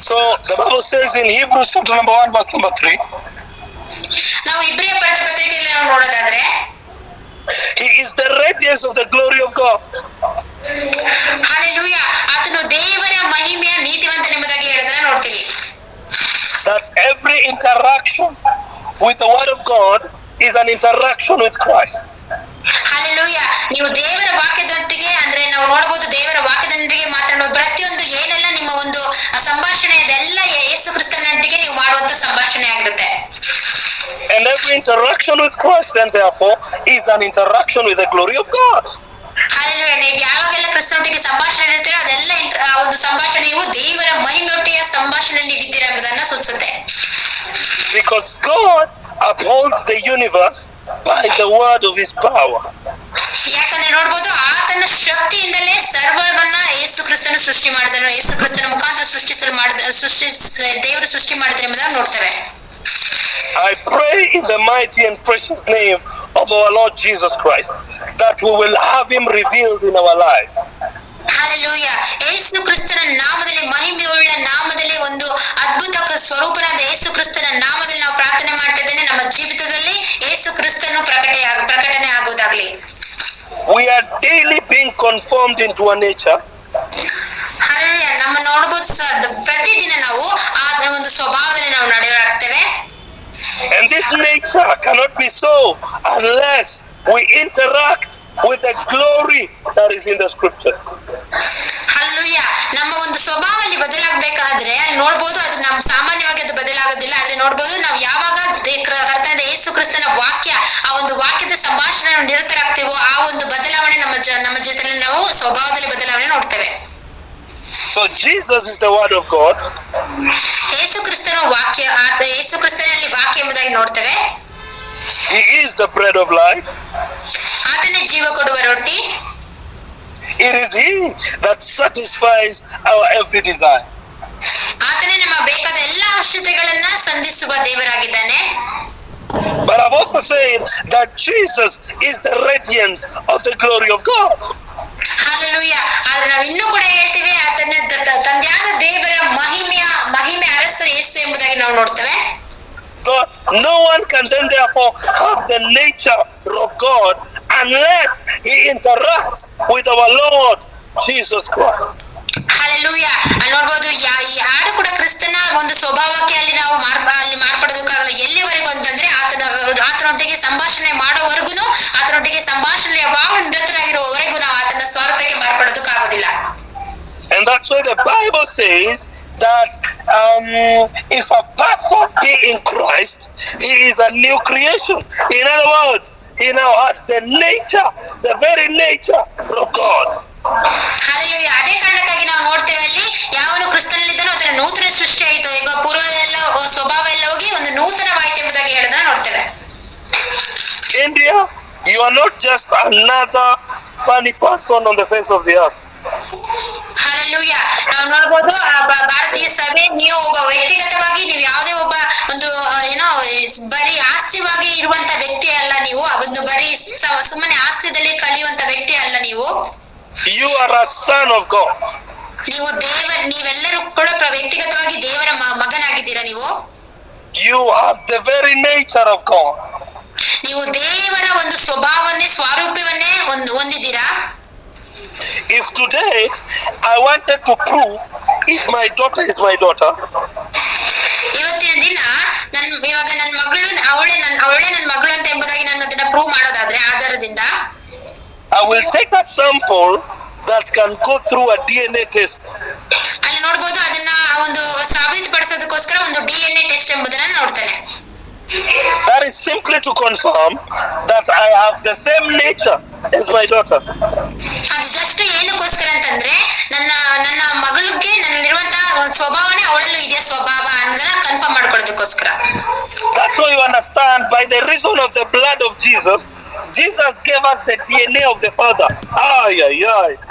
So the Bible says in Hebrews chapter number 1 verse number 3, ನಾವು ಇಬ್ರಿಯ ಬರೆದ ಪತ್ರಿಕೆಯಲ್ಲಿ ನಾವು ನೋಡೋದಾದ್ರೆ he is the radiance of the glory of God. Hallelujah. ಆತನು ದೇವರ ಮಹಿಮೆಯ ನೀತಿವಂತನೆಂಬುದಾಗಿ ಹೇಳೋದನ್ನ ನೋಡ್ತೀವಿ. That every interaction with the word of God is an interaction with Christ. Hallelujah. ನೀವು ದೇವರ ವಾಕ್ಯದೊಂದಿಗೆ ಅಂದ್ರೆ ನಾವು ನೋಡಬಹುದು, ದೇವರ ವಾಕ್ಯದೊಂದಿಗೆ ಮಾತನಾಡುವ ಪ್ರತಿಯೊಂದು ಏನೆಲ್ಲ ನಿಮ್ಮ ಒಂದು ಸಂಭಾಷಣೆ ಅದೆಲ್ಲ ಯೇಸು ಕ್ರಿಸ್ತನೊಂದಿಗೆ ನೀವು ಮಾಡುವಂತ ಸಂಭಾಷಣೆ ಆಗಿರುತ್ತೆ. And every interaction with Christ then therefore is an interaction with the glory of God. Hallelujah. ನೀವು ಯಾವಾಗೆಲ್ಲ ಕ್ರಿಸ್ತನೊಟ್ಟಿಗೆ ಸಂಭಾಷಣೆ ಇರ್ತೀರೋ ಅದೆಲ್ಲ ಒಂದು ಸಂಭಾಷಣೆಯು ದೇವರ ಮಹಿಮೆಯೊಟ್ಟಿಗೆ ಸಂಭಾಷಣೆ ನೀಡಿದ್ದೀರಾ ಎಂಬುದನ್ನ ಸೂಚಿಸುತ್ತೆ. Because God upholds the universe by the word of his power. ಯಾಕಂದ್ರೆ ನೋಡ್ಬೋದು ಆತನ ಶಕ್ತಿಯಿಂದಲೇ ಸರ್ವವನ್ನ ಯೇಸು ಕ್ರಿಸ್ತನು ಸೃಷ್ಟಿ ಮಾಡಿದನು. ಯೇಸು ಕ್ರಿಸ್ತನ ಮುಖಾಂತರ ದೇವರು ಸೃಷ್ಟಿ ಮಾಡಿದ್ರೆ ಎಂಬುದನ್ನು ನೋಡ್ತೇವೆ. I pray in the mighty and precious name of our Lord Jesus Christ that we will have him revealed in our lives. Hallelujah. ಯೇಸು ಕ್ರಿಸ್ತನ ನಾಮದಲ್ಲಿ, ಮಹಿಮೆಯುಳ್ಳ ನಾಮದಲ್ಲಿ, ಒಂದು ಅದ್ಭುತ ಸ್ವರೂಪನಾದ ಯೇಸು ಕ್ರಿಸ್ತನ ನಾಮದಲ್ಲಿ ನಾವು ಪ್ರಾರ್ಥನೆ ಮಾಡ್ತಾ ಇದ್ದೇನೆ. ನಮ್ಮ ಜೀವಿತದಲ್ಲಿ ಯೇಸು ಕ್ರಿಸ್ತನು ಪ್ರಕಟಣೆ ಆಗುವುದಾಗ್ಲಿ. We are daily being conformed into our nature. Hallelujah. ನಮ್ಮ ನೋಡಬಹುದು ಪ್ರತಿದಿನ ನಾವು ಆ ಒಂದು ಸ್ವಭಾವದಲ್ಲಿ ನಾವು ನಡೆಯುತ್ತೇವೆ. And this nature cannot be so unless we interact with the glory that is in the scriptures. Hallelujah. ನಮ್ಮ ಒಂದು ಸ್ವಭಾವದಲ್ಲಿ ಬದಲಾಗಬೇಕಾದ್ರೆ ನೋಡ್ಬೋದು, ಅದು ನಮ್ಮ ಸಾಮಾನ್ಯವಾಗಿ ಅದು ಬದಲಾಗೋದಿಲ್ಲ. ಆದ್ರೆ ನೋಡ್ಬೋದು ನಾವು ಯಾವಾಗ ಕರ್ತನಾದ ಯೇಸು ಕ್ರಿಸ್ತನ ವಾಕ್ಯ, ಆ ಒಂದು ವಾಕ್ಯದ ಸಂಭಾಷಣೆ ನಿರತರಾಗ್ತೇವೋ ಆ ಒಂದು ಬದಲಾವಣೆ ನಮ್ಮ ಜೊತೆಲಿ ನಾವು ಸ್ವಭಾವದಲ್ಲಿ ಬದಲಾವಣೆ ನೋಡ್ತೇವೆ. So Jesus is the word of God. ಯೇಸು ಕ್ರಿಸ್ತನ ವಾಕ್ಯ, ಯೇಸು ಕ್ರಿಸ್ತನಲ್ಲಿ ವಾಕ್ಯ ಎಂಬುದಾಗಿ ನೋಡ್ತೇವೆ. He is the bread of life. ಆತನೇ ಜೀವ ಕೊಡುವ ರೊಟ್ಟಿ. It is he that satisfies our every desire. ಆತನೇ ನಮ್ಮ ಬೇಕಾದ ಎಲ್ಲ ಅವಶ್ಯಕತೆಗಳನ್ನ ಸಂಧಿಸುವ ದೇವರಾಗಿದ್ದಾನೆ. But I've also said that Jesus is the radiance of the glory of God. Hallelujah. ಆದ್ರೆ ನಾವು ಇನ್ನೂ ಕೂಡ ಹೇಳ್ತೀವಿ, ಆತನ ತಂದೆಯಾದ ದೇವರ ಮಹಿಮೆ ಅರಸರು ಯೇಸು ಎಂಬುದಾಗಿ ನಾವು ನೋಡ್ತೇವೆ. No one can then therefore have the nature of God unless he interacts with our Lord Jesus Christ. Hallelujah. ಅಲ್ಲಿ ನೋಡ್ಬೋದು ಯಾರು ಕೂಡ ಕ್ರಿಸ್ತನ ಒಂದು ಸ್ವಭಾವಕ್ಕೆ ಅಲ್ಲಿ ನಾವು ಮಾರ್ಪಡೋದಕ್ಕಾಗಲ್ಲ. ಎಲ್ಲಿವರೆಗೂ ಅಂತಂದ್ರೆ ಆತನೊಟ್ಟಿಗೆ ಸಂಭಾಷಣೆ ಮಾಡೋವರೆಗೂ, ಆತನೊಟ್ಟಿಗೆ ಸಂಭಾಷಣೆ ಯಾವಾಗ ನಿರತರಾಗಿರುವವರೆಗೂ ನಾವು ಆತನ ಸ್ವರೂಪಕ್ಕೆ ಮಾರ್ಪಡೋದಕ್ಕಾಗೋದಿಲ್ಲ. And that's why the Bible says that if a person be in Christ, he is a new creation. In other words, he now has the nature, the very nature of God. Hallelujah. ಅದೇ ಕಾರಣಕ್ಕಾಗಿ ನಾವು ನೋಡ್ತೇವೆ, ಅಲ್ಲಿ ಯಾವನು ಕ್ರಿಸ್ತನಲ್ಲಿದ್ದಾನೋ ಅದರ ನೂತನ ಸೃಷ್ಟಿ ಆಯಿತು, ಈಗ ಪೂರ್ವ ಎಲ್ಲ ಸ್ವಭಾವ ಎಲ್ಲ ಹೋಗಿ ಒಂದು ನೂತನವಾಯಿತು ಎಂಬುದಾಗಿ ಹೇಳೋದನ್ನ ನೋಡ್ತೇವೆ. India, you are not just another funny person on the face of the earth. Hallelujah. ನಾವು ನೋಡ್ಬೋದು ಭಾರತೀಯ ಸಭೆ, ನೀವು ಒಬ್ಬ ವ್ಯಕ್ತಿಗತವಾಗಿ ನೀವು ಯಾವುದೇ ಒಬ್ಬ ಒಂದು ಬರೀ ಆಸ್ತಿವಾಗಿ ಇರುವಂತ ವ್ಯಕ್ತಿ ಅಲ್ಲ. ನೀವು ಒಂದು ಬರೀ ಸುಮ್ಮನೆ ಆಸ್ತಿಯಲ್ಲಿ ಕಲಿಯುವಂತ ವ್ಯಕ್ತಿ ಅಲ್ಲ. ನೀವು You are a son of God. ನೀವೆಲ್ಲರೂ ಕೂಡ ವ್ಯಕ್ತಿಗತವಾಗಿ ದೇವರ ಮಗನಾಗಿದ್ದೀರಾ. ನೀವು You have the very nature of God. ನೀವು ದೇವರ ಒಂದು ಸ್ವರೂಪವನ್ನೇ ಹೊಂದಿದ್ದೀರಾ. If today I wanted to prove if my daughter is my daughter, ಇವತ್ತಿನ ದಿನ ಇವಾಗ ನನ್ನ ಮಗಳು ಅವಳೇ ನನ್ನ ಮಗಳು ಅಂತ ಎಂಬುದಾಗಿ ನಾನು ಅದನ್ನ ಪ್ರೂವ್ ಮಾಡೋದಾದ್ರೆ ಆಧಾರದಿಂದ I will take a sample that can go through a DNA test. ಅಲ್ಲಿ ನೋಡ್ಬೋದು, ಅದನ್ನ ಒಂದು ಸಾಬೀತುಪಡಿಸೋದಕ್ಕೋಸ್ಕರ ಒಂದು DNA ಟೆಸ್ಟ್ ಎಂಬುದನ್ನ ನೋಡ್ತಾನೆ. That is simply to confirm that I have the same nature as my daughter. ಅದು ಜಸ್ಟ್ ಏನಕ್ಕೋಸ್ಕರ ಅಂತಂದ್ರೆ ನನ್ನ ಮಗಳಿಗೆ ನನ್ನಲ್ಲಿರುವಂತಹ ಒಂದು ಸ್ವಭಾವನೆ ಅವಳಲ್ಲೂ ಇದೆ ಸ್ವಭಾವ ಅನ್ನೋದನ್ನ confirm ಮಾಡ್ಕೊಳ್ಳೋದಕ್ಕೋಸ್ಕರ. That's why you understand, by the reason of the blood of Jesus gave us the DNA of the Father.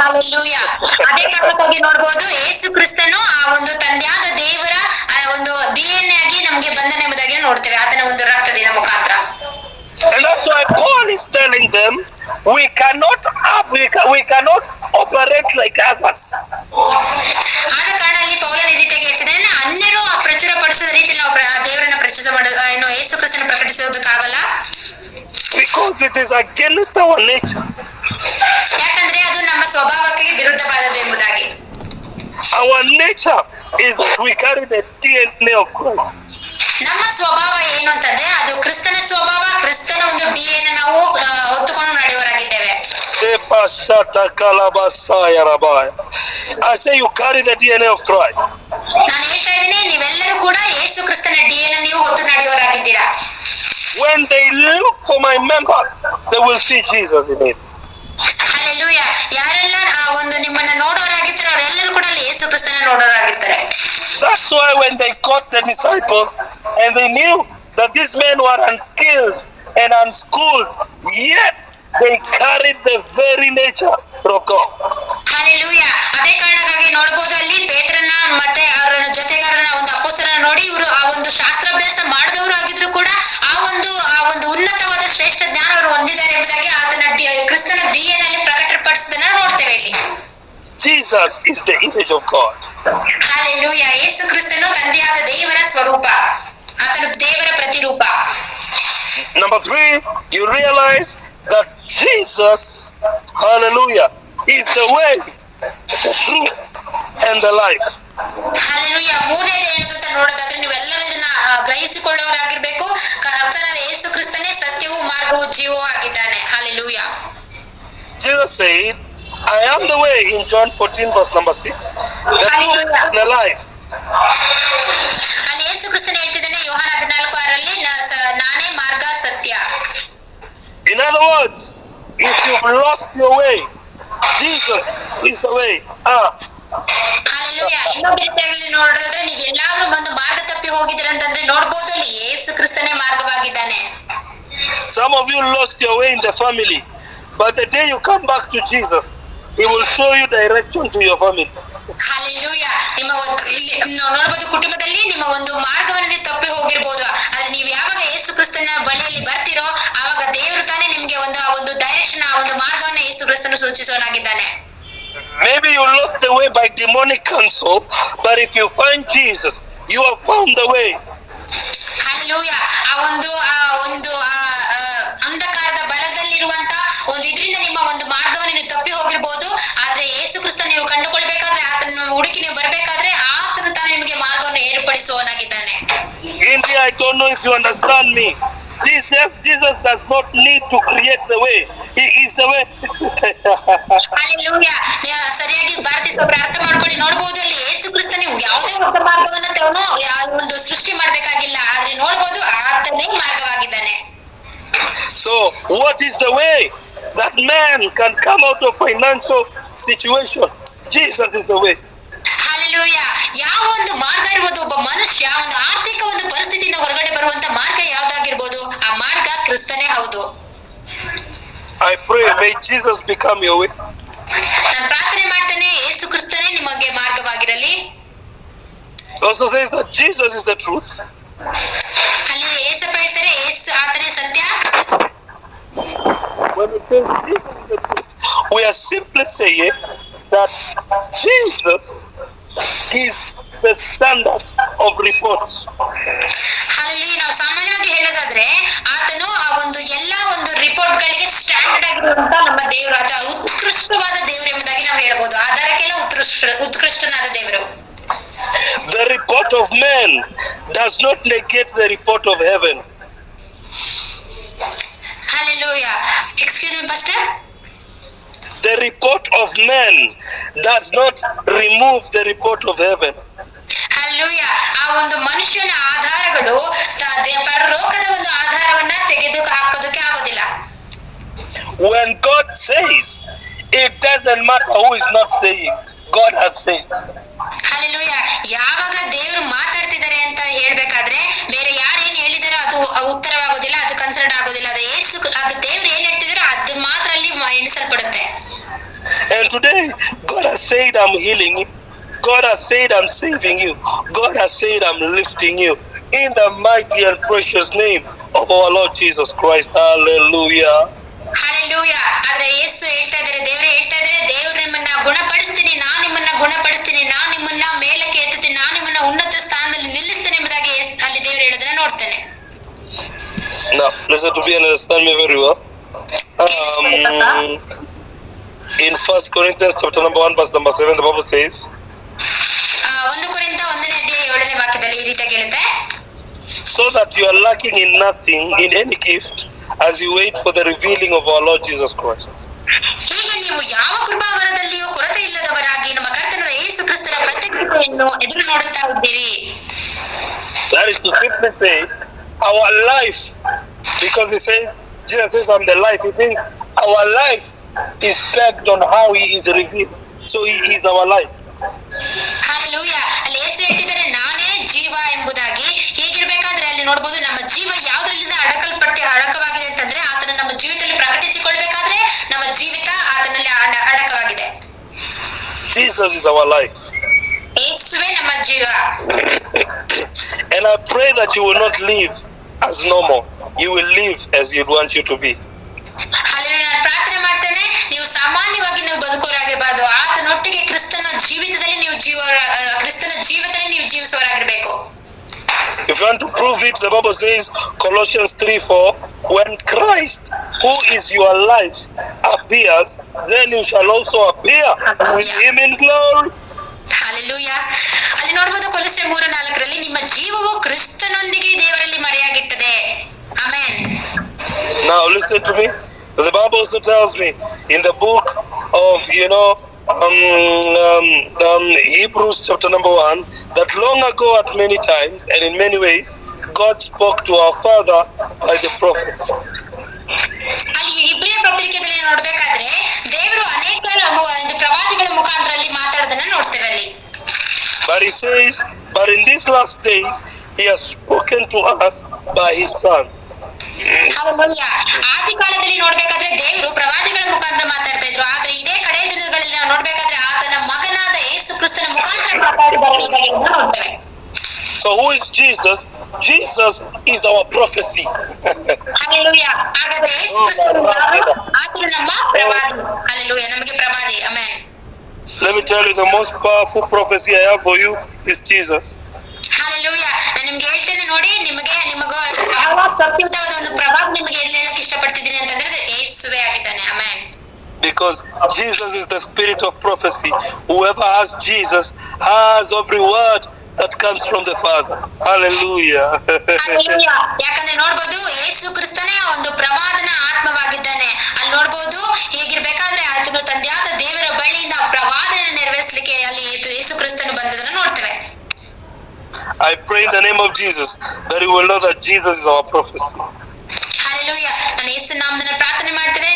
Hallelujah. ಅದೇ ಕಾರಣಕ್ಕಾಗಿ ನೋಡ್ಬೋದು, ಯೇಸು ಕ್ರಿಸ್ತನು ಆ ಒಂದು ತಂದೆಯಾದ ದೇವರ ಒಂದು DNA ಆಗಿ ನಮ್ಗೆ ಬಂದನೆ ಎಂಬುದಾಗಿ ನೋಡ್ತೇವೆ, ಆತನ ಒಂದು ರಕ್ತದ ಮುಖಾಂತರ. And that's why Paul is telling them we cannot operate like others. ಆದ ಕಾರಣ ಅಲ್ಲಿ ಪೌಲನ ಈ ರೀತಿಯಾಗಿ ಹೇಳ್ತಿದ್ದಾನೆ, ಅನ್ಯರು ಪ್ರಚುರಪಡಿಸೋದ ರೀತಿ ನಾವು ದೇವರನ್ನ ಯೇಸು ಕ್ರಿಸ್ತನ ಪ್ರಕಟಿಸೋದಕ್ಕಾಗಲ್ಲ. Because it is against our nature. ಯಾಕಂದ್ರೆ ಅದು ನಮ್ಮ ಸ್ವಭಾವಕ್ಕೆ ವಿರುದ್ಧವಾದದ್ದು ಎಂಬುದಾಗಿ. Our nature is that we carry the DNA of Christ. ನಮ್ಮ ಸ್ವಭಾವ ಏನು ಅಂತಂದ್ರೆ ಅದು ಕ್ರಿಸ್ತನ ಸ್ವಭಾವ, ಕ್ರಿಸ್ತನ ಒಂದು DNA ನಾವು ಹೊತ್ತುಕೊಂಡು ನಡೆಯುವವರಾಗಿದ್ದೇವೆ. I say you carry the DNA of Christ. ನಾನು ಹೇಳ್ತಾ ಇದ್ದೀನಿ, ನೀವೆಲ್ಲರೂ ಕೂಡ ಯೇಸು ಕ್ರಿಸ್ತನ DNA ನೀವು ಹೊತ್ತು ನಡೆಯುವವರಾಗಿದ್ದೀರಾ. When they look for my members, they will see Jesus in it. Hallelujah. ಯಾರೆಲ್ಲ ಒಂದು ನಿಮ್ಮನ್ನ ನೋಡೋರಾಗಿರ್ತಾರೆ ಅವರೆಲ್ಲರೂ ಕೂಡ ಅಲ್ಲಿ ಯೇಸು ಕ್ರಿಸ್ತನ ನೋಡೋರಾಗಿರ್ತಾರೆ. That's why when they caught the disciples and they knew that these men were unskilled and unschooled, yet they carried the very nature of God. Hallelujah. ಅದೇ ಕಾರಣಕ್ಕಾಗಿ ನೋಡಬಹುದು ಅಲ್ಲಿ ಪೇತ್ರನ ಮತ್ತೆ ಅವರ ಜೊತೆಗಾರನ ಒಂದು ಅಪೊಸ್ತಲರನ್ನ ನೋಡಿ ಇವರು ಆ ಒಂದು ಶಾಸ್ತ್ರಾಭ್ಯಾಸ ಮಾಡದವರು ಆಗಿದ್ರು ಕೂಡ ಆ ಒಂದು ಉನ್ನತವಾದ ಶ್ರೇಷ್ಠ ಜ್ಞಾನ ಅವರು ಹೊಂದಿದ್ದಾರೆ ಎಂಬುದಾಗಿ ಆತನ ಕ್ರಿಸ್ತನ DNA ಅಲ್ಲಿ ಪ್ರಕಟಪಡಿಸಿದನ್ನ ನೋಡ್ತೇವೆ ಇಲ್ಲಿ. Jesus is the image of God. Hallelujah. ಯೇಸು ಕ್ರಿಸ್ತನು ತಂದೆಯಾದ ದೇವರ ಸ್ವರೂಪ, ಆತನು ದೇವರ ಪ್ರತಿರೂಪ. Number 3, you realize that Jesus, hallelujah, is the way, the truth, and the life. Hallelujah. ಮೂರನೇದು ಏನು ಅಂತ ನೋಡೋದಾದ್ರೆ ನೀವೆಲ್ಲರೂ ಇದನ್ನ ಗ್ರಹಿಸಿಕೊಳ್ಳೋರಾಗಿರ್ಬೇಕು. ಕರ್ತನಾದ ಯೇಸು ಕ್ರಿಸ್ತನೇ ಸತ್ಯವೂ ಮಾರ್ಗವೂ ಜೀವವೂ ಆಗಿದ್ದಾನೆ. Hallelujah. Jesus said, I am the way in John 14 verse number 6, the truth and the life. ಅಲ್ಲಿ ಯೇಸು ಕ್ರಿಸ್ತನು ಹೇಳ್ತಿದ್ದಾನೆ ಯೋಹಾನ 14:6ರಲ್ಲಿ ನಾನೇ ಮಾರ್ಗ ಸತ್ಯ. In other words, if you've lost your way, Jesus is the way. Hallelujah. ಇನ್ನೊಂದು ರೀತಿಯಾಗಿ ನೋಡೋದಾದ್ರೆ ನೀವು ಎಲ್ಲಾದ್ರೂ ಒಂದು ಮಾರ್ಗ ತಪ್ಪಿ ಹೋಗಿದ್ದೀರ ಅಂತಂದ್ರೆ ನೋಡ್ಬೋದು ಅಲ್ಲಿ ಯೇಸು ಕ್ರಿಸ್ತನೇ ಮಾರ್ಗವಾಗಿದ್ದಾನೆ. Some of you lost your way in the family, but the day you come back to Jesus, He will show you direction to your family. Hallelujah. ನಿಮ್ಮ ನೋಡಬಹುದು ಕುಟುಂಬದಲ್ಲಿ ನಿಮ್ಮ ಒಂದು ಮಾರ್ಗವನ್ನು ನೀವು ತಪ್ಪಿ ಹೋಗಿರ್ಬೋದು. ಆದ್ರೆ ನೀವು ಯಾವಾಗ ಯೇಸು ಕ್ರಿಸ್ತನ ಬಳಿಯಲ್ಲಿ ಬರ್ತೀರೋ ಆವಾಗ ದೇವರು ತಾನೇ ನಿಮ್ಗೆ ಒಂದು ಡೈರೆಕ್ಷನ್, ಆ ಒಂದು ಮಾರ್ಗವನ್ನ ಯೇಸು ಕ್ರಿಸ್ತನು ಸೂಚಿಸೋನಾಗಿದ್ದಾನೆ. Maybe you lost the way by demonic counsel, but if you find Jesus, you have found the way. Hallelujah. ಆ ಒಂದು ಅಂಧಕಾರದ ಬಲದಲ್ಲಿರುವಂತ ಒಂದು ಇದರಿಂದ ನಿಮ್ಮ ಒಂದು ಮಾರ್ಗವನ್ನು ನೀವು ತಪ್ಪಿ ಹೋಗಿರ್ಬೋದು. ಆದ್ರೆ ಯೇಸು ಕ್ರಿಸ್ತನ ನೀವು ಕಂಡುಕೊಳ್ಬೇಕಾದ್ರೆ, ಆತನ ಹುಡುಕಿ ನೀವು ಬರ್ಬೇಕಾದ್ರೆ ಆತನು ತಾನೇ ನಿಮಗೆ ಮಾರ್ಗವನ್ನು ಏರ್ಪಡಿಸುವವನಾಗಿದ್ದಾನೆ. India, I don't know if you understand me. Jesus does not need to create the way. He is the way. Hallelujah. ಸರಿಯಾಗಿ ಭಾರತೀಯ ಸಭೆ ಅರ್ಥ ಮಾಡ್ಕೊಳ್ಳಿ. ನೋಡ್ಬೋದು ಅಲ್ಲಿ ಯೇಸು ಕ್ರಿಸ್ತ ನೀವು ಯಾವುದೇ ಹೊಸ ಮಾರ್ಗವನ್ನ ಒಂದು ಸೃಷ್ಟಿ ಮಾಡ್ಬೇಕಾಗಿಲ್ಲ. ಆದ್ರೆ ನೋಡ್ಬೋದು ಆತನೇ ಮಾರ್ಗವಾಗಿದ್ದಾನೆ. So what is the way that man can come out of financial situation? Jesus is the way. Hallelujah. ಯಾವ ಒಂದು ಮಾರ್ಗ ಇರ್ಬೋದು, ಒಬ್ಬ ಮನುಷ್ಯ ಒಂದು ಆರ್ಥಿಕ ಒಂದು ಪರಿಸ್ಥಿತಿಯಿಂದ ಹೊರಗಡೆ ಬರುವಂತ ಮಾರ್ಗ ಯಾವ್ದಾಗಿರ್ಬೋದು, ಆ ಮಾರ್ಗ ಕ್ರಿಸ್ತನೇ ಹೌದು. I pray, may Jesus become your way. ನಾನು ಪ್ರಾರ್ಥನೆ ಮಾಡ್ತೇನೆ ಯೇಸು ಕ್ರಿಸ್ತನೇ ನಿಮಗೆ ಮಾರ್ಗವಾಗಿರಲಿ. Also says that Jesus is the truth. ಅಲ್ಲಿ ಯೇಸಪ್ಪ ಹೇಳ್ತಾರೆ ಆತನೇ ಸತ್ಯ. When we say Jesus is the truth, we are simply saying that Jesus is the standard of report. Hallelujah. ನಾವು ಸಾಮಾನ್ಯವಾಗಿ ಹೇಳೋದಾದ್ರೆ ಆತನು ಆ ಒಂದು ಎಲ್ಲಾ ಒಂದು ರಿಪೋರ್ಟ್ ಗಳಿಗೆ ಸ್ಟ್ಯಾಂಡರ್ಡ್ ಆಗಿರುವಂತ ನಮ್ಮ ದೇವರು, ಅದು ಉತ್ಕೃಷ್ಟವಾದ ದೇವರು ಎಂಬುದಾಗಿ ನಾವು ಹೇಳ್ಬೋದು. ಆಧಾರಕ್ಕೆಲ್ಲ ಉತ್ಕೃಷ್ಟನಾದ ದೇವರು. The report of man does not negate the report of heaven. Hallelujah. Excuse me, Pastor. The report of man does not remove the report of heaven. Hallelujah. ಆ ಒಂದು ಮನುಷ್ಯನ ಆಧಾರಗಳು ಪರಲೋಕದ ಒಂದು ಆಧಾರವನ್ನ ತೆಗೆದು ಹಾಕೋದಕ್ಕೆ ಆಗೋದಿಲ್ಲ. When God says, it doesn't matter who is not saying, God has said. Hallelujah. ಯಾವಾಗ ದೇವರು ಮಾತಾಡ್ತಿದ್ದಾರೆ ಅಂತ ಹೇಳ್ಬೇಕಾದ್ರೆ ಬೇರೆ ಯಾರು ಏನ್ ಹೇಳಿದಾರೋ ಅದು ಉತ್ತರವಾಗೋದಿಲ್ಲ, ಅದು ಕನ್ಸಿಡರ್ ಆಗೋದಿಲ್ಲ. ಅದು ದೇವ್ರು ಏನ್ ಹೇಳ್ತಿದಾರೋ ಅದು ಮಾತ್ರ ಅಲ್ಲಿ ಎಣಿಸಲ್ಪಡುತ್ತೆ. And today God has said I'm healing you. God has said I'm saving you. God has said I'm lifting you. In the mighty and precious name of our Lord Jesus Christ. Hallelujah. Hallelujah. ಆದ್ರೆ ಯೇಸು ಹೇಳ್ತಾ ಇದ್ದಾರೆ, ದೇವರೇ ಹೇಳ್ತಾ ಇದ್ದಾರೆ, ದೇವ್ರು ನಿಮ್ಮನ್ನ ಗುಣಪಡಿಸ್ತೀನಿ, ನಾನ್ ನಿಮ್ಮನ್ನ ಗುಣಪಡಿಸ್ತೀನಿ, ನಾನ್ ನಿಮ್ಮನ್ನ ಮೇಲಕ್ಕೆ ಎತ್ತುತ್ತೀನಿ, ನಾನ್ ನಿಮ್ಮನ್ನ ಉನ್ನತ ಸ್ಥಾನದಲ್ಲಿ ನಿಲ್ಲಿಸ್ತೇನೆ ಎಂಬುದಾಗಿ ಅಲ್ಲಿ ದೇವರು ಹೇಳೋದನ್ನ ನೋಡ್ತೇನೆ. Now listen to me and understand me very well. In 1 Corinthians chapter number 1 verse number 7 the Bible says, 1 ಕೊರಿಂಥ 1ನೇ ಅಧ್ಯಾಯ 7ನೇ ವಾಕ್ಯದಲ್ಲಿ ಈ ರೀತಿಯಾಗಿ ಹೇಳುತ್ತೆ, so that you are lacking in nothing in any gift as you wait for the revealing of our Lord Jesus Christ. ಹೀಗೆ ನೀವು ಯಾವ ಕೃಪಾವರದಲ್ಲಿಯೂ ಕೊರತೆ ಇಲ್ಲದವರಾಗಿ ನಮ್ಮ ಕರ್ತನಾದ ಯೇಸು ಕ್ರಿಸ್ತನ ಪ್ರತ್ಯಕ್ಷತೆಯನ್ನು ಎದುರು ನೋಡುತ್ತಾ ಇದ್ದೀರಿ. That is to simply say our life, because he says, Jesus says I'm the life, it means our life is pegged on how he is revealed. So he is our life. Hallelujah. ಅಲ್ಲಿ ಯೇಸು ಹೇಳ್ತಿದ್ದಾರೆ ನಾನೇ ಜೀವ ಎಂಬುದಾಗಿ. ಹೀಗಿರ್ಬೇಕಾದ್ರೆ ಅಲ್ಲಿ ನೋಡ್ಬೋದು ನಮ್ಮ ಜೀವ ಯಾವ್ದ್ರಲ್ಲಿಂದ ಅಡಕವಾಗಿದೆ ಅಂತಂದ್ರೆ ಆತನ ನಮ್ಮ ಜೀವಿತದಲ್ಲಿ ಪ್ರಕಟಿಸಿಕೊಳ್ಬೇಕಾದ್ರೆ ನಮ್ಮ ಜೀವಿತ ಆತನಲ್ಲಿ ಅಡಕವಾಗಿದೆ. Jesus is our life. ಯೇಸುವೇ ನಮ್ಮ ಜೀವ. And I pray that you will not live as normal. You will live as He'd want you to be. ಅಲ್ಲಿ ನಾನು ಪ್ರಾರ್ಥನೆ ಮಾಡ್ತೇನೆ, ನೀವು ಸಾಮಾನ್ಯವಾಗಿ ನೀವು ಬದುಕೋರಾಗಿರ್ಬಾರ್ದು. ಆತನೊಟ್ಟಿಗೆ ಕ್ರಿಸ್ತನ ಜೀವಿತದಲ್ಲಿ ನೀವು ಕ್ರಿಸ್ತನ ಜೀವಿತದಲ್ಲಿ ನೀವು ಜೀವಿಸುವರಾಗಿರ್ಬೇಕು. If you want to prove it, the Bible says, Colossians 3:4, when Christ, who is your life, appears, then you shall also appear with Him in glory. Hallelujah. ಅಲ್ಲಿ ನೋಡ್ಬೋದು ಕೊಲೊಸ್ಸೆ 3:4 ನಿಮ್ಮ ಜೀವವು ಕ್ರಿಸ್ತನೊಂದಿಗೆ ದೇವರಲ್ಲಿ ಮರೆಯಾಗಿಟ್ಟದೆ. Amen. Now listen to me. The Bible also tells me in the book of Hebrews chapter number 1 that long ago at many times and in many ways God spoke to our father by the prophets. ಅಲ್ಲಿ ಇಬ್ರಿಯ ಪತ್ರಿಕೆಯಲ್ಲಿ ನೋಡ್ಬೇಕಾದ್ರೆ ದೇವರು ಅನೇಕ ಪ್ರವಾದಿಗಳ ಮುಖಾಂತರದಲ್ಲಿ ಮಾತಾಡೋದನ್ನ ನೋಡ್ತೇವೆ ಅಲ್ಲಿ. But he says, but in these last days he has spoken to us by his son. Hallelujah. ಆದಿ ಕಾಲದಲ್ಲಿ ನೋಡ್ಬೇಕಾದ್ರೆ ದೇವರು ಪ್ರವಾದಿಗಳ ಮುಖಾಂತರ ಮಾತಾಡ್ತಾ ಇದ್ರು. ಆದ್ರೆ ಇದೇ ಕಡೆ ದಿನಗಳಲ್ಲಿ ನಾವು ನೋಡ್ಬೇಕಾದ್ರೆ ಆತನ ಮಗನಾದ ಯೇಸು ಕ್ರಿಸ್ತನ ಮುಖಾಂತರ ಮಾತಾಡಿದ್ದಾರೆ ನೋಡ್ತೇವೆ. So who is Jesus? Jesus is our prophecy. Hallelujah. ಹಾಗಾದ್ರೆ ಯೇಸು ಕ್ರಿಸ್ತನು ಯಾರು? ಆತನು ನಮ್ಮ ಪ್ರವಾದಿ. ಹಲ್ಲೆಲೂಯಾ. ನಮಗೆ ಪ್ರವಾದಿ. Amen. Let me tell you, the most powerful prophecy I have for you is Jesus. Hallelujah. ನಾನು ನಿಮ್ಗೆ ಹೇಳ್ತೇನೆ ನೋಡಿ, ನಿಮಗ ಬಹಳ ಸತ್ಯವಾದ ಒಂದು ಪ್ರವಾದಿ ನಿಮಗೆ ಹೇಳಲಿಕ್ಕೆ ಇಷ್ಟಪಡ್ತಿದ್ದೀನಿ ಅಂತಂದ್ರೆ ಯೇಸುವೇ ಆಗಿದ್ದಾನೆ. Amen. Because Jesus is the spirit of prophecy. Whoever has Jesus has every word that comes from the Father. Hallelujah. Hallelujah. ಯಾಕಂದ್ರೆ ನೋಡ್ಬೋದು ಯೇಸು ಕ್ರಿಸ್ತನೇ ಒಂದು ಪ್ರವಾದನ ಆತ್ಮವಾಗಿದ್ದಾನೆ. ಅಲ್ಲಿ ನೋಡ್ಬೋದು ಹೀಗಿರ್ಬೇಕಾದ್ರೆ ಆತನು ತಂದೆಯಾದ ದೇವರ ಬಳಿಯಿಂದ ಪ್ರವಾದನ ನೆರವೇರಿಸಲಿಕ್ಕೆ ಅಲ್ಲಿ ಯೇಸು ಕ್ರಿಸ್ತನು ಬಂದದನ್ನ ನೋಡ್ತೇವೆ. I pray in the name of Jesus that you will know that Jesus is our prophecy. Hallelujah. ನಾನು ಯೇಸು ನಾಮದಲ್ಲಿ ಪ್ರಾರ್ಥನೆ ಮಾಡ್ತೇನೆ,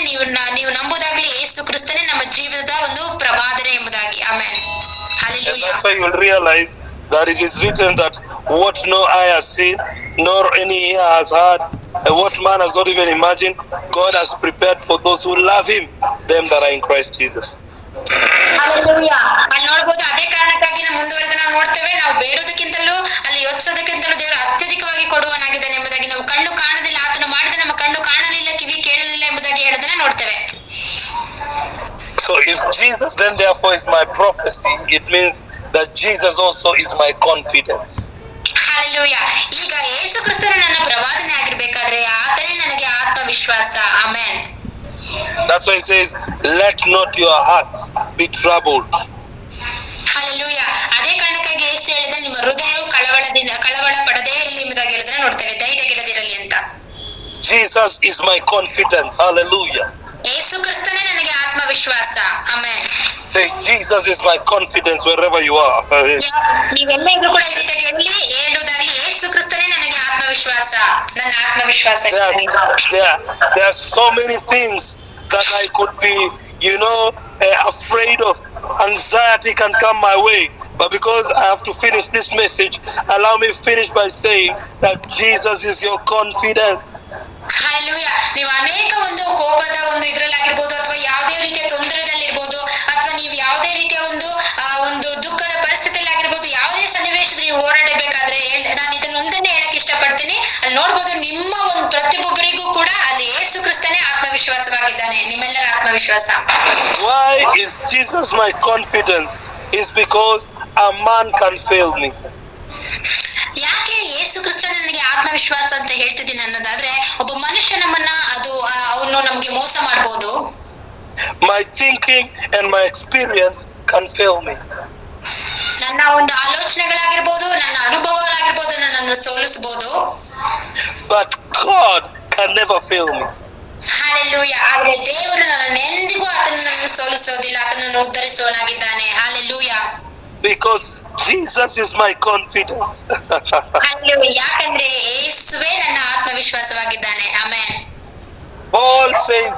ನೀವು ನಂಬುದಾಗ್ಲಿ ಯೇಸು ಕ್ರಿಸ್ತನೇ ನಮ್ಮ ಜೀವಿತದ ಒಂದು ಪ್ರವಾದನೆ ಎಂಬುದಾಗಿ. Amen. Hallelujah. And that's why you will realize that it is written that what no eye has seen, nor any ear has heard, and what man has not even imagined, God has prepared for those who love Him, them that are in Christ Jesus. Hallelujah. ಅಲ್ಲಿ ನೋಡ್ಬೋದು ಅದೇ ಕಾರಣಕ್ಕಾಗಿ ನಾವು ಮುಂದುವರೆದ ನಾವು ನೋಡ್ತೇವೆ, ನಾವು ಬೇಡೋದಕ್ಕಿಂತಲೂ ಅಲ್ಲಿ ಯೋಚಿಸೋದಕ್ಕಿಂತಲೂ ದೇವರು ಅತ್ಯಧಿಕವಾಗಿ ಕೊಡುವನಾಗಿದ್ದಾನೆ ಎಂಬುದಾಗಿ. ನಾವು ಕಣ್ಣು ಕಾಣದಿಲ್ಲ, ಆತನು ಮಾಡಿದ ನಮ್ಮ ಕಣ್ಣು ಕಾಣಲಿಲ್ಲ, ಕಿವಿ ಕೇಳಲಿಲ್ಲ ಎಂಬುದಾಗಿ ಹೇಳೋದನ್ನ ನೋಡ್ತೇವೆ. So if Jesus then therefore is my prophecy, it means that Jesus also is my confidence. Hallelujah. ಈಗ ಯೇಸು ಕ್ರಿಸ್ತನು ನನ್ನ ಪ್ರವಾದನೆ ಆಗಿರ್ಬೇಕಾದ್ರೆ ಆತನೇ ನನಗೆ ಆತ್ಮವಿಶ್ವಾಸ. Amen. That's why he says, let not your hearts be troubled. Hallelujah. ಅದೇ ಕಾರಣಕ್ಕಾಗಿ ಯೇಸು ಹೇಳಿದ ನಿಮ್ಮ ಹೃದಯವು ಕಳವಳ ಪಡದೇ ಇರಲಿ ಎಂಬುದಾಗಿ ಹೇಳೋದನ್ನ ನೋಡ್ತೇವೆ, ಧೈರ್ಯಗೆಡದಿರಲಿ ಅಂತ. Jesus is my confidence. Hallelujah. ಯೇಸು ಕ್ರಿಸ್ತನೇ ನನಗೆ ಆತ್ಮವಿಶ್ವಾಸ. Amen. Say, Jesus is my confidence wherever you are. ನೀವೆಲ್ಲ ಇದ್ರು ಕೂಡ ಈ ರೀತಿಯಾಗಿ ಹೇಳುವುದಾಗ್ಲಿ, ಯೇಸು ಕ್ರಿಸ್ತನೇ ನನಗೆ ಆತ್ಮವಿಶ್ವಾಸ, ನನ್ನ ಆತ್ಮವಿಶ್ವಾಸ. There are so many things that I could be, afraid of. Anxiety can come my way. But because I have to finish this message, allow me to finish by saying that Jesus is your confidence. Hallelujah. ನೀವು ಅನೇಕ ಒಂದು ಕೋಪದ ಒಂದು ಇದ್ರಲ್ಲಾಗಿರ್ಬೋದು, ಅಥವಾ ಯಾವುದೇ ರೀತಿಯ ತೊಂದರೆದಲ್ಲಿರ್ಬೋದು, ಅಥವಾ ನೀವು ಯಾವುದೇ ರೀತಿಯ ಒಂದು ದುಃಖದ ಪರಿಸ್ಥಿತಿಯಲ್ಲಾಗಿರ್ಬೋದು, ಯಾವುದೇ ಸನ್ನಿವೇಶದಲ್ಲಿ ನೀವು ಹೋರಾಡಬೇಕಾದ್ರೆ ನಾನು ಇದನ್ನ ಒಂದನ್ನೇ ಹೇಳಕ್ ಇಷ್ಟಪಡ್ತೀನಿ. ಅಲ್ಲಿ ನೋಡ್ಬೋದು ನಿಮ್ಮ ಒಂದು ಪ್ರತಿಯೊಬ್ಬರಿಗೂ ಕೂಡ ಅಲ್ಲಿ ಯೇಸು ಕ್ರಿಸ್ತನೇ ಆತ್ಮವಿಶ್ವಾಸವಾಗಿದ್ದಾನೆ, ನಿಮ್ಮೆಲ್ಲರ ಆತ್ಮವಿಶ್ವಾಸ. Why is Jesus my confidence? Is because a man can fail me. ಯಾಕೆ ಯೇಸು ಕ್ರಿಸ್ತನ ನನಗೆ ಆತ್ಮವಿಶ್ವಾಸ ಅಂತ ಹೇಳ್ತಿದ್ದೀನಿ ಅನ್ನೋದಾದ್ರೆ, ಒಬ್ಬ ಮನುಷ್ಯ ನಮ್ಮನ್ನ ಅವನು ನಮ್ಗೆ ಮೋಸ ಮಾಡ್ಬೋದು. My thinking and my experience can fail me. ನನ್ನ ಒಂದು ಆಲೋಚನೆಗಳಾಗಿರ್ಬೋದು, ನನ್ನ ಅನುಭವಗಳಾಗಿರ್ಬೋದು, ನನ್ನನ್ನು ಸೋಲಿಸಬಹುದು. But God can never fail me. Hallelujah. ಆದ್ರೆ ದೇವರು ನನ್ನನ್ನೆಂದಿಗೂ ಆತನನ್ನು ಸೋಲಿಸೋದಿಲ್ಲ, ಆತನನ್ನು ಉದ್ಧರಿಸುವನಾಗಿದ್ದಾನೆ. Hallelujah. Because Jesus is my confidence. Hallelujah. ಯಾಕಂದ್ರೆ ಯೇಸುವೇ ನನ್ನ ಆತ್ಮವಿಶ್ವಾಸವಾಗಿದ್ದಾನೆ. Amen. Paul says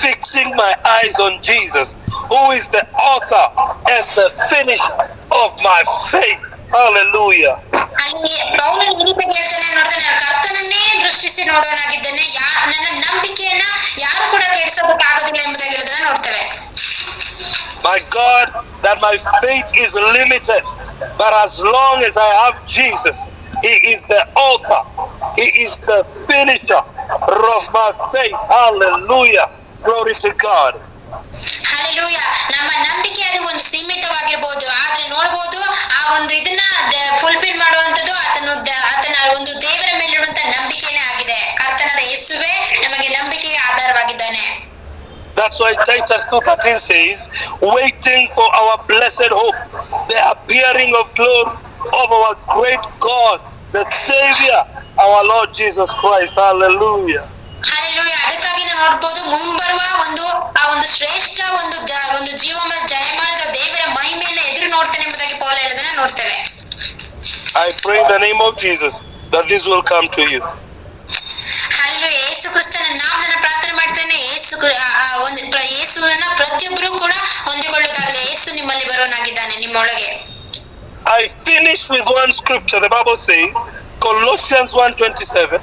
fixing my eyes on Jesus, who is the author and the finisher of my faith. Hallelujah. ಅಲ್ಲಿ ಪೌಲನು ಈ ರೀತಿಯಾಗಿ ಹೇಳ್ತಾನೆ, ನೋಡಿದ್ರೆ ನಾನು ಕರ್ತನನ್ನೇ ದೃಷ್ಟಿಸಿ ನೋಡುವನಾಗಿದ್ದೇನೆ, ನನ್ನ ನಂಬಿಕೆಯನ್ನ ಯಾರು ಕೂಡ ಕೆಡಿಸೋದಕ್ಕಾಗೋದಿಲ್ಲ ಎಂಬುದಾಗಿ ಹೇಳೋದನ್ನ ನೋಡ್ತೇವೆ. My God, that my faith is limited, but as long as I have Jesus, He is the author, He is the finisher of my faith. Hallelujah. Glory to God. Hallelujah. ನಮ್ಮ ನಂಬಿಕೆ ಅದು ಒಂದು ಸೀಮಿತವಾಗಿರ್ಬೋದು, ಆದ್ರೆ ನೋಡ್ಬೋದು ಆ ಒಂದು ಇದನ್ನ ಫುಲ್ಫಿಲ್ ಮಾಡುವಂತದ್ದು ಆತನ ಒಂದು ದೇವರ ಮೇಲಿರುವಂತ ನಂಬಿಕೆನೇ ಆಗಿದೆ. ಕರ್ತನಾದ ಯೇಸುವೇ ನಮಗೆ ನಂಬಿಕೆಗೆ ಆಧಾರವಾಗಿದ್ದಾನೆ. That's why Titus 2:13 says, waiting for our blessed hope, the appearing of glory of our great God, the Savior, our Lord Jesus Christ. Hallelujah. Hallelujah. ಅದಕ್ಕಾಗಿ ನಾವು ನೋಡ್ಬೋದು ಮುಂಬರುವ ಒಂದು ಶ್ರೇಷ್ಠ ಒಂದು ಜೀವನ ಜಯಮಾನದ ದೇವರ ಮಹಿಮೆಯನ್ನ ಎದುರು ನೋಡ್ತಾನೆ ಎಂಬುದಾಗಿ ಪೌಲ ಹೇಳೋದನ್ನ ನೋಡ್ತೇವೆ. I pray in the name of Jesus that this will come to you. Hallelujah. ಯೇಸು ಕ್ರಿಸ್ತನ ನಾಮದಲ್ಲಿ ಪ್ರಾರ್ಥನೆ ಮಾಡ್ತೇನೆ, ಯೇಸುವನ್ನ ಪ್ರತಿಯೊಬ್ಬರು ಕೂಡ ಹೊಂದಿಕೊಳ್ಳುವುದಾಗಲಿ. ಯೇಸು ನಿಮ್ಮಲ್ಲಿ ಬರೋನಾಗಿದ್ದಾನೆ, ನಿಮ್ಮೊಳಗೆ. I finish with one scripture. The Bible says, Colossians 1:27.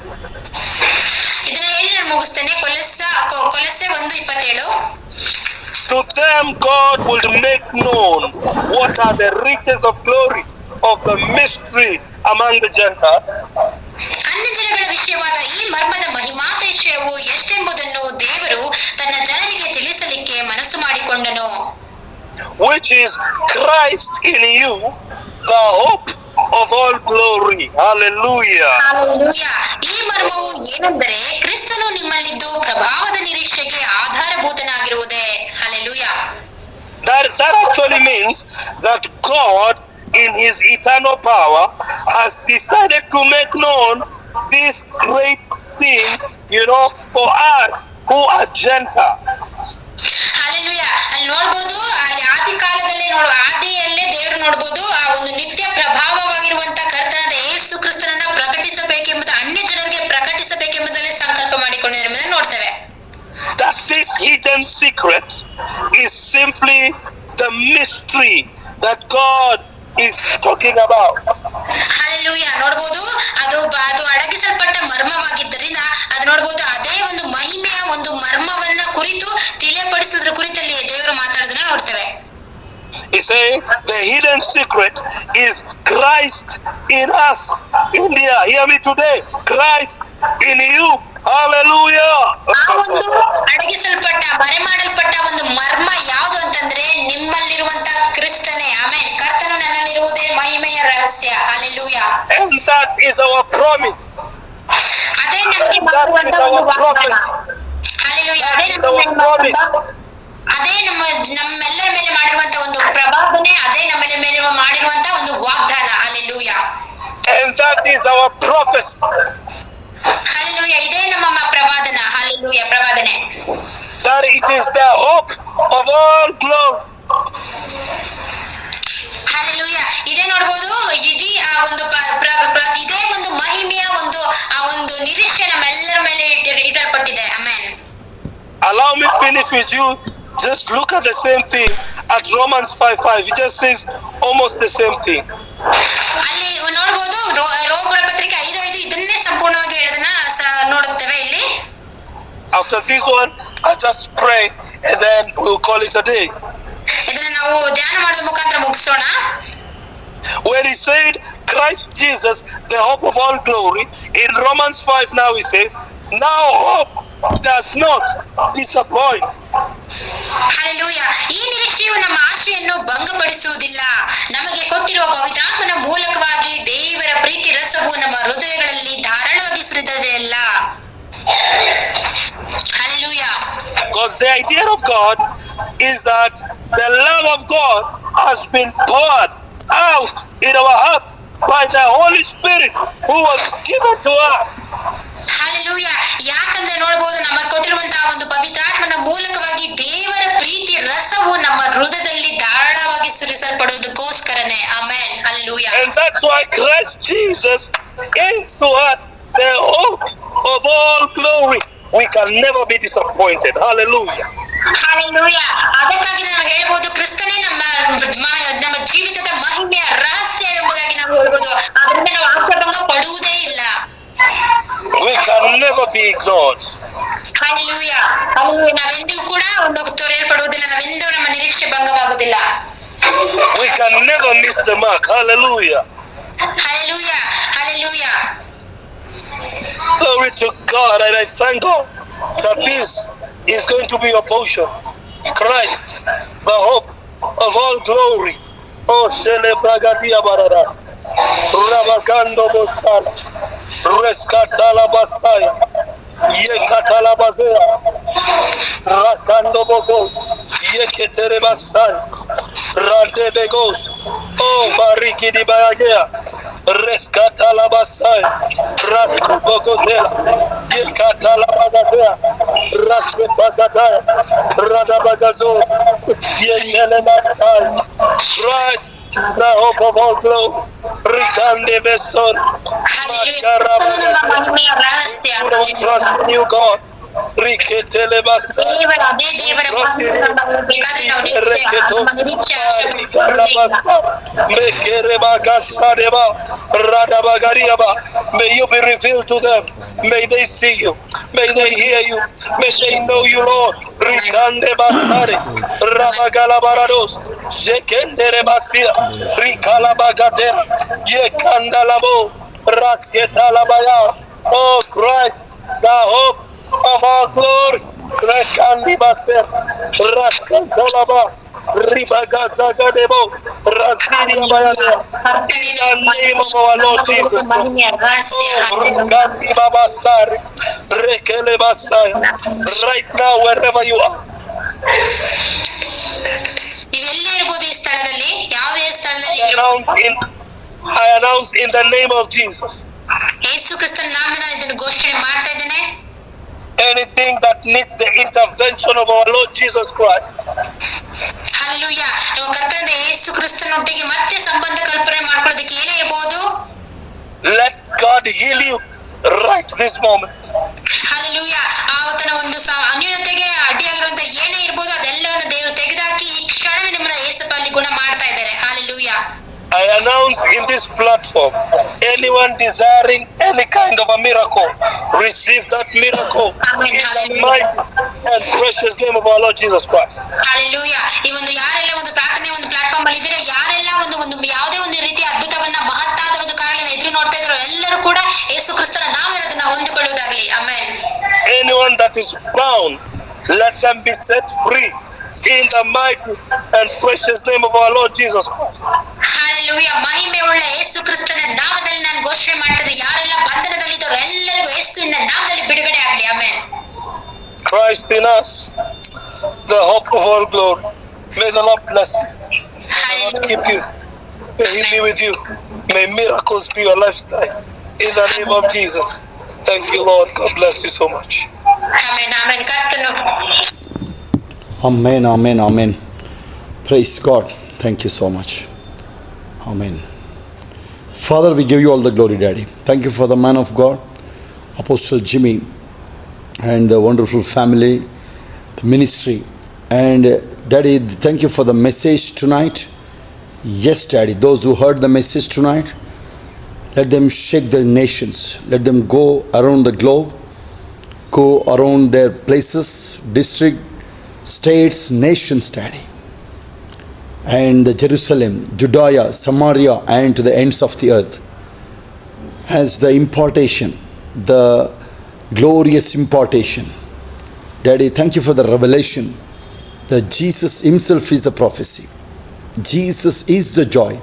ಇದನ್ನ ಹೇಳಿ ನಾನು ಮುಗಿಸ್ತೇನೆ. ಕೊಲೊಸ್ಸೆ 1:27. To them God would make known what are the riches of glory of the mystery among the Gentiles. ಅನ್ಯ ಜನಗಳ ವಿಷಯವಾದ ಈ ಮರ್ಮದ ಮಹಿಮಾತಿಶಯವು ಎಷ್ಟೆಂಬುದನ್ನು ದೇವರು ತನ್ನ ಜನರಿಗೆ ತಿಳಿಸಲಿಕ್ಕೆ ಮನಸ್ಸು ಮಾಡಿಕೊಂಡನು. Which is Christ in you, the hope of all glory. Hallelujah. Hallelujah. ಈ ಮರ್ಮವು ಏನೆಂದರೆ ಕ್ರಿಸ್ತನು ನಿಮ್ಮಲ್ಲಿದ್ದು ಪ್ರಭಾವದ ನಿರೀಕ್ಷೆಗೆ ಆಧಾರಭೂತನಾಗಿರುವುದೇ. Hallelujah. That actually means that God in His eternal power has decided to make known this great thing, for us who are Gentiles. Hallelujah. ಅಲ್ಲಿ ನೋಡ್ಬೋದು, ಅಲ್ಲಿ ಆದಿಯಲ್ಲೇ ದೇವರು ನೋಡ್ಬೋದು ಆ ಒಂದು ನಿತ್ಯ ಪ್ರಭಾವವಾಗಿರುವಂತ ಕರ್ತನಾದ ಯೇಸು ಕ್ರಿಸ್ತನನ್ನ ಪ್ರಕಟಿಸಬೇಕೆಂಬುದು ಅನ್ಯ ಜನರಿಗೆ ಪ್ರಕಟಿಸಬೇಕೆಂಬುದರಲ್ಲಿ ಸಂಕಲ್ಪ ಮಾಡಿಕೊಂಡಿರುವುದನ್ನು ನೋಡ್ತೇವೆ. That this hidden secret is simply the mystery that God is talking about. Hallelujah. ನೋಡ್ಬೋದು ಅದು ಅಡಗಿಸಲ್ಪಟ್ಟ ಮರ್ಮವಾಗಿದ್ದರಿಂದ ಅದು ನೋಡ್ಬೋದು ಅದೇ ಒಂದು ಮಹಿಮೆಯ ಒಂದು ಮರ್ಮವನ್ನ ಕುರಿತು ತಿಳಿಯಪಡಿಸುವುದರ ಕುರಿತಲ್ಲಿ ದೇವರು ಮಾತಾಡೋದನ್ನ ನೋಡ್ತೇವೆ. He says the hidden secret is Christ in us. India, hear me today. Christ in you. Hallelujah. ಆ ಒಂದು ಅಡಗಿಸಲ್ಪಟ್ಟ ಮರೆಮಾಡಲ್ಪಟ್ಟ ಒಂದು ಮರ್ಮ ಯಾವುದು ಅಂತಂದ್ರೆ ನಿಮ್ಮಲ್ಲಿರುವಂತ ಕ್ರಿಸ್ತನೇ. ಆಮೆನ್. ಕರ್ತನು ನನ್ನಲ್ಲಿರುವುದೇ ಮಹಿಮೆಯ ರಹಸ್ಯ. Hallelujah. And that is our promise. ಅದೇ ನಮಗೆ ಬರುವಂತ ಒಂದು ವಾಗ್ದಾನ. ಹಲ್ಲೆಲೂಯಾ. ಅದೇ ನಮ್ಮೆಲ್ಲರ ಮೇಲೆ ಮಾಡಿರುವಂತ ಒಂದು ಪ್ರವಾದನೆ, ಅದೇ ನಮ್ಮ ಮೇಲೆ ಮಾಡಿರುವಂತ ಒಂದು ವಾಗ್ದಾನ. Hallelujah. And that is our prophecy. Hallelujah. ಇದೇ ನಮ್ಮ ಪ್ರವಾದನ. ಹಲ್ಲೆಲೂಯಾ. ಪ್ರವಾದನೆ. That it is the hope of all glory. Hallelujah. ಇದೇ ನೋಡ್ಬೋದು, ಇಡೀ ಆ ಒಂದು ಇದೇ ಒಂದು ಮಹಿಮೆಯ ಒಂದು ನಿರೀಕ್ಷೆ ನಮ್ಮೆಲ್ಲರ ಮೇಲೆ ಇಡಲ್ಪಟ್ಟಿದೆ. Amen. Allow me to finish with you. Just look at the same thing at Romans 5:5. It just says almost the same thing. ಅಲ್ಲಿ ನೋಡ್ಬೋದು, ರೋಮರ ಪತ್ರಿಕೆ 5:5 ಇದನ್ನೇ ಸಂಪೂರ್ಣವಾಗಿ ಹೇಳೋದನ್ನ ನೋಡುತ್ತೇವೆ ಇಲ್ಲಿ. After this one, I just pray and then we'll call it a day. ಇದನ್ನ ನಾವು ಧ್ಯಾನ ಮಾಡೋದ್ರ ಮುಖಾಂತರ ಮುಗಿಸೋಣ. When he said Christ Jesus, the hope of all glory, in Romans 5 now he says, now hope does not disappoint. Hallelujah. ಈ ನಿರೀಕ್ಷೆಯು ನಮ್ಮ ಆಶೆಯನ್ನು ಭಂಗಪಡಿಸುವುದಿಲ್ಲ. ನಮಗೆ ಕೊಟ್ಟಿರುವ ಪವಿತ್ರಾತ್ಮನ ಮೂಲಕವಾಗಿ ದೇವರ ಪ್ರೀತಿ ರಸವು ನಮ್ಮ ಹೃದಯಗಳಲ್ಲಿ ಧಾರಾಳವಾಗಿ ಸುರಿದದೆಯಲ್ಲ. Hallelujah. Because the idea of God is that the love of God has been poured out in our hearts by the Holy Spirit who was given to us. Hallelujah. ಯಾಕಂದ್ರೆ ನೋಡಬಹುದು, ನಮಗೆ ಕೊಟ್ಟಿರುವಂತಹ ಒಂದು ಪವಿತ್ರಾತ್ಮನ ಮೂಲಕವಾಗಿ ದೇವರ ಪ್ರೀತಿ ರಸವು ನಮ್ಮ ಹೃದಯದಲ್ಲಿ ಧಾರಾಳವಾಗಿ ಸುರಿಸಲ್ಪಡುವುದಕ್ಕೋಸ್ಕರನೇ. Amen. Hallelujah. And that's why Christ Jesus is to us the hope of all glory. we can never be disappointed. Hallelujah. Hallelujah. ಅದಕ್ಕಾಗಿ ನಾವು ಹೇಳ್ಬೋದು ಕ್ರಿಸ್ತನೇ ನಮ್ಮ ಜೀವಿತದ ಮಹಿಮೆಯ ರಹಸ್ಯ ಎಂಬುದಾಗಿ ನಾವು ಹೇಳ್ಬೋದು. ಅದರಿಂದ ನಾವು ಆಶಾಭಂಗ ಪಡುವುದೇ ಇಲ್ಲ. We can never be ignored. Hallelujah. Hallelujah. ನಾವೆಂದಿಗೂ ಕೂಡ ಒಂದು ತೊರೆಯಲ್ಪಡುವುದಿಲ್ಲ. ನಾವೆಂದೂ ನಮ್ಮ ನಿರೀಕ್ಷೆ ಭಂಗವಾಗುವುದಿಲ್ಲ. We can never miss the mark. Hallelujah. Hallelujah. Hallelujah. Glory to God, and I thank God that this is going to be your portion. Christ, the hope of all glory. Oh, Shelebragadia Barada, Rabagando Bosal, Rescatala Basaya, Yekatala Bazea, Rakando Bogo, Yeketere Basaya, Radebegos, Oh, Bariki di Baragea, Rescatala Basaya, Rasco Bogotela, Yekatala Bagadea, Rasco Bagadaya, Radabagazo, Yekele Basaya, Christ, the hope of all glory, Ricande Beson, ಮಹಿಮೆಯ ರಹಸ್ಯ. trust in you, God. Riketele Basaya. ದೇವರ ಅದೇ ದೇವರ ಬೇಕಾದ್ರೆ ನಾವು ನಿರೀಕ್ಷೆ May you be revealed to them. May they see you. May they hear you. May they know you, Lord. Rikande Basare, Rabagala Barados, Jekendere Basia, Rikala Bagatera, Yekandalabo, Rasketalabaya. Oh Christ, the hope of our glory. Rekandi Baser, Rasketalaba, Ribagazagadebo, Raskalabayana. In the name of our Lord Jesus. ಮಹಿಮೆಯ ರಹಸ್ಯ. Rakandi Babasari, Rekele Basaya. Right now, wherever you are. ನೀವೆಲ್ಲೇ ಇರ್ಬೋದು ಈ ಸ್ಥಳದಲ್ಲಿ, ಯಾವುದೇ ಸ್ಥಳದಲ್ಲಿ I announce in the name of Jesus. ಯೇಸು ಕ್ರಿಸ್ತನ ನಾಮದಲ್ಲಿ ನಾನು ಇದನ್ನು ಘೋಷಣೆ ಮಾಡ್ತಾ ಇದ್ದೇನೆ. Anything that needs the intervention of our Lord Jesus Christ. Hallelujah. ನಮ್ಮ ಕರ್ತನಾದ ಯೇಸು ಕ್ರಿಸ್ತನೊಟ್ಟಿಗೆ ಮತ್ತೆ ಸಂಬಂಧ ಕಲ್ಪನೆ ಮಾಡ್ಕೊಳ್ಳೋದಕ್ಕೆ ಏನೇ ಇರಬಹುದು. Let God heal you right this moment. Hallelujah. ಆತನ ಒಂದು ಅನ್ಯೋನ್ಯತೆಗೆ ಅಡ್ಡಿಯಾಗಿರುವಂತ ಏನೇ ಇರಬಹುದು ಅದೆಲ್ಲವನ್ನು ದೇವರು ತೆಗೆದುಹಾಕಿ ಈ ಕ್ಷಣವೇ ನಿಮ್ಮನ್ನ ಯೇಸಪ್ಪ ಅಲ್ಲಿ ಗುಣ ಮಾಡ್ತಾ ಇದ್ದಾರೆ. Hallelujah. I announce in this platform, anyone desiring any kind of a miracle, receive that miracle in the mighty and precious name of our Lord Jesus Christ. Hallelujah. ಈ ಒಂದು ಯಾರೆಲ್ಲ ಒಂದು ಪ್ರಾರ್ಥನೆ ಒಂದು ಪ್ಲಾಟ್ಫಾರ್ಮ್ ಅಲ್ಲಿ ಇದ್ದೀರಾ, ಯಾರೆಲ್ಲ ಒಂದು ಯಾವುದೇ ಒಂದು ರೀತಿಯ ಅದ್ಭುತವನ್ನ ಮಹತ್ತಾದ ಒಂದು ಕಾರ್ಯಗಳನ್ನ ಎದುರು ನೋಡ್ತಾ ಇದ್ರು ಎಲ್ಲರೂ ಕೂಡ ಯೇಸು ಕ್ರಿಸ್ತನ ನಾಮದಲ್ಲಿ ಅದನ್ನ ಹೊಂದಿಕೊಳ್ಳುವುದಾಗಲಿ. Amen. Anyone that is bound, let them be set free in the mighty and precious name of our Lord Jesus Christ. Hallelujah. ಮಹಿಮೆ ಉಳ್ಳ ಯೇಸು ಕ್ರಿಸ್ತನ ನಾಮದಲ್ಲಿ ನಾನು ಘೋಷಣೆ ಮಾಡ್ತಿದ್ದೆ, ಯಾರೆಲ್ಲ ಬಂಧನದಲ್ಲಿದ್ದರೋ ಎಲ್ಲರಿಗೂ ಯೇಸುವಿನ ನಾಮದಲ್ಲಿ ಬಿಡುಗಡೆ ಆಗಲಿ. Amen. Christ in us, the hope of all glory. May the Lord bless you. May the Lord keep you. May He be with you. May miracles be your lifestyle. In the name of Jesus. Thank you, Lord. God bless you so much. Amen. Amen. ಕರ್ತನು Amen, amen, amen. Praise God. Thank you so much. Amen. Father, we give you all the glory, Daddy. Thank you for the man of God, Apostle Jimmy, and the wonderful family, the ministry. And Daddy, thank you for the message tonight. Yes, Daddy, those who heard the message tonight, let them shake the nations. Let them go around the globe, go around their places, district, states, nations, Daddy, and Jerusalem, Judea, Samaria, and to the ends of the earth, as the impartation, the glorious impartation. Daddy, thank you for the revelation that Jesus himself is the prophecy. Jesus is the joy.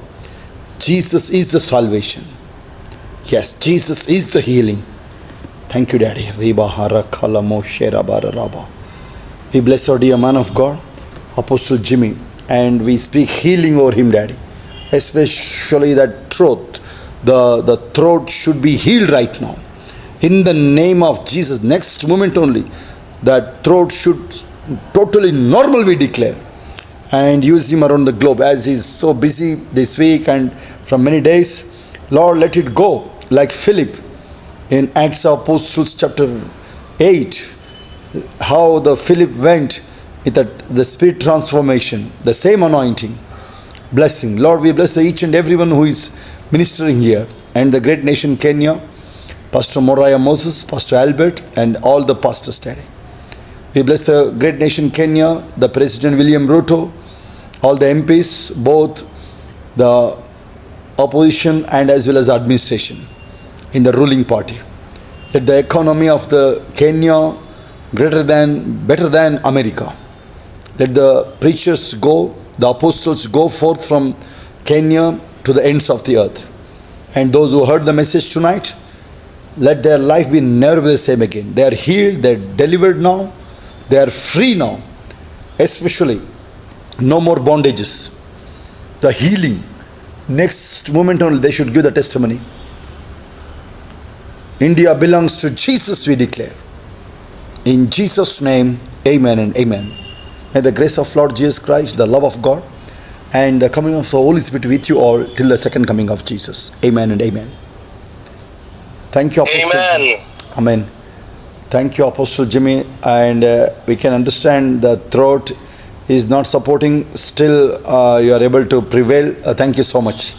Jesus is the salvation. Yes, Jesus is the healing. Thank you, Daddy. Riba hara khala moshe rabara raba. We bless our dear man of God, Apostle Jimmy, and we speak healing over him, Daddy. Especially that throat. The throat should be healed right now. In the name of Jesus, next moment only, that throat should totally normal, we declare. And use him around the globe as he's so busy this week and from many days. Lord, let it go like Philip in Acts of Apostles chapter 8. how the Philip went with the spirit transformation, the same anointing, blessing. Lord, we bless each and everyone who is ministering here, and the great nation Kenya, Pastor Moriah Moses, Pastor Albert, and all the pastors today. We bless the great nation Kenya, the President William Ruto, all the MPs, both the opposition and as well as the administration in the ruling party. Let the economy of the Kenya better than America. Let the preachers go, the apostles go forth from Kenya to the ends of the earth. And those who heard the message tonight, let their life be never the same again. They are healed, they are delivered now, they are free now. Especially, no more bondages. The healing. Next moment only they should give the testimony. India belongs to Jesus, we declare. In Jesus' name, amen and amen. May the grace of Lord Jesus Christ, the love of God, and the coming of the Holy Spirit with you all till the second coming of Jesus. Amen and amen. Thank you, Apostle. Amen. Amen. Thank you, Apostle Jimmy. And we can understand the throat is not supporting. Still, you are able to prevail. Thank you so much.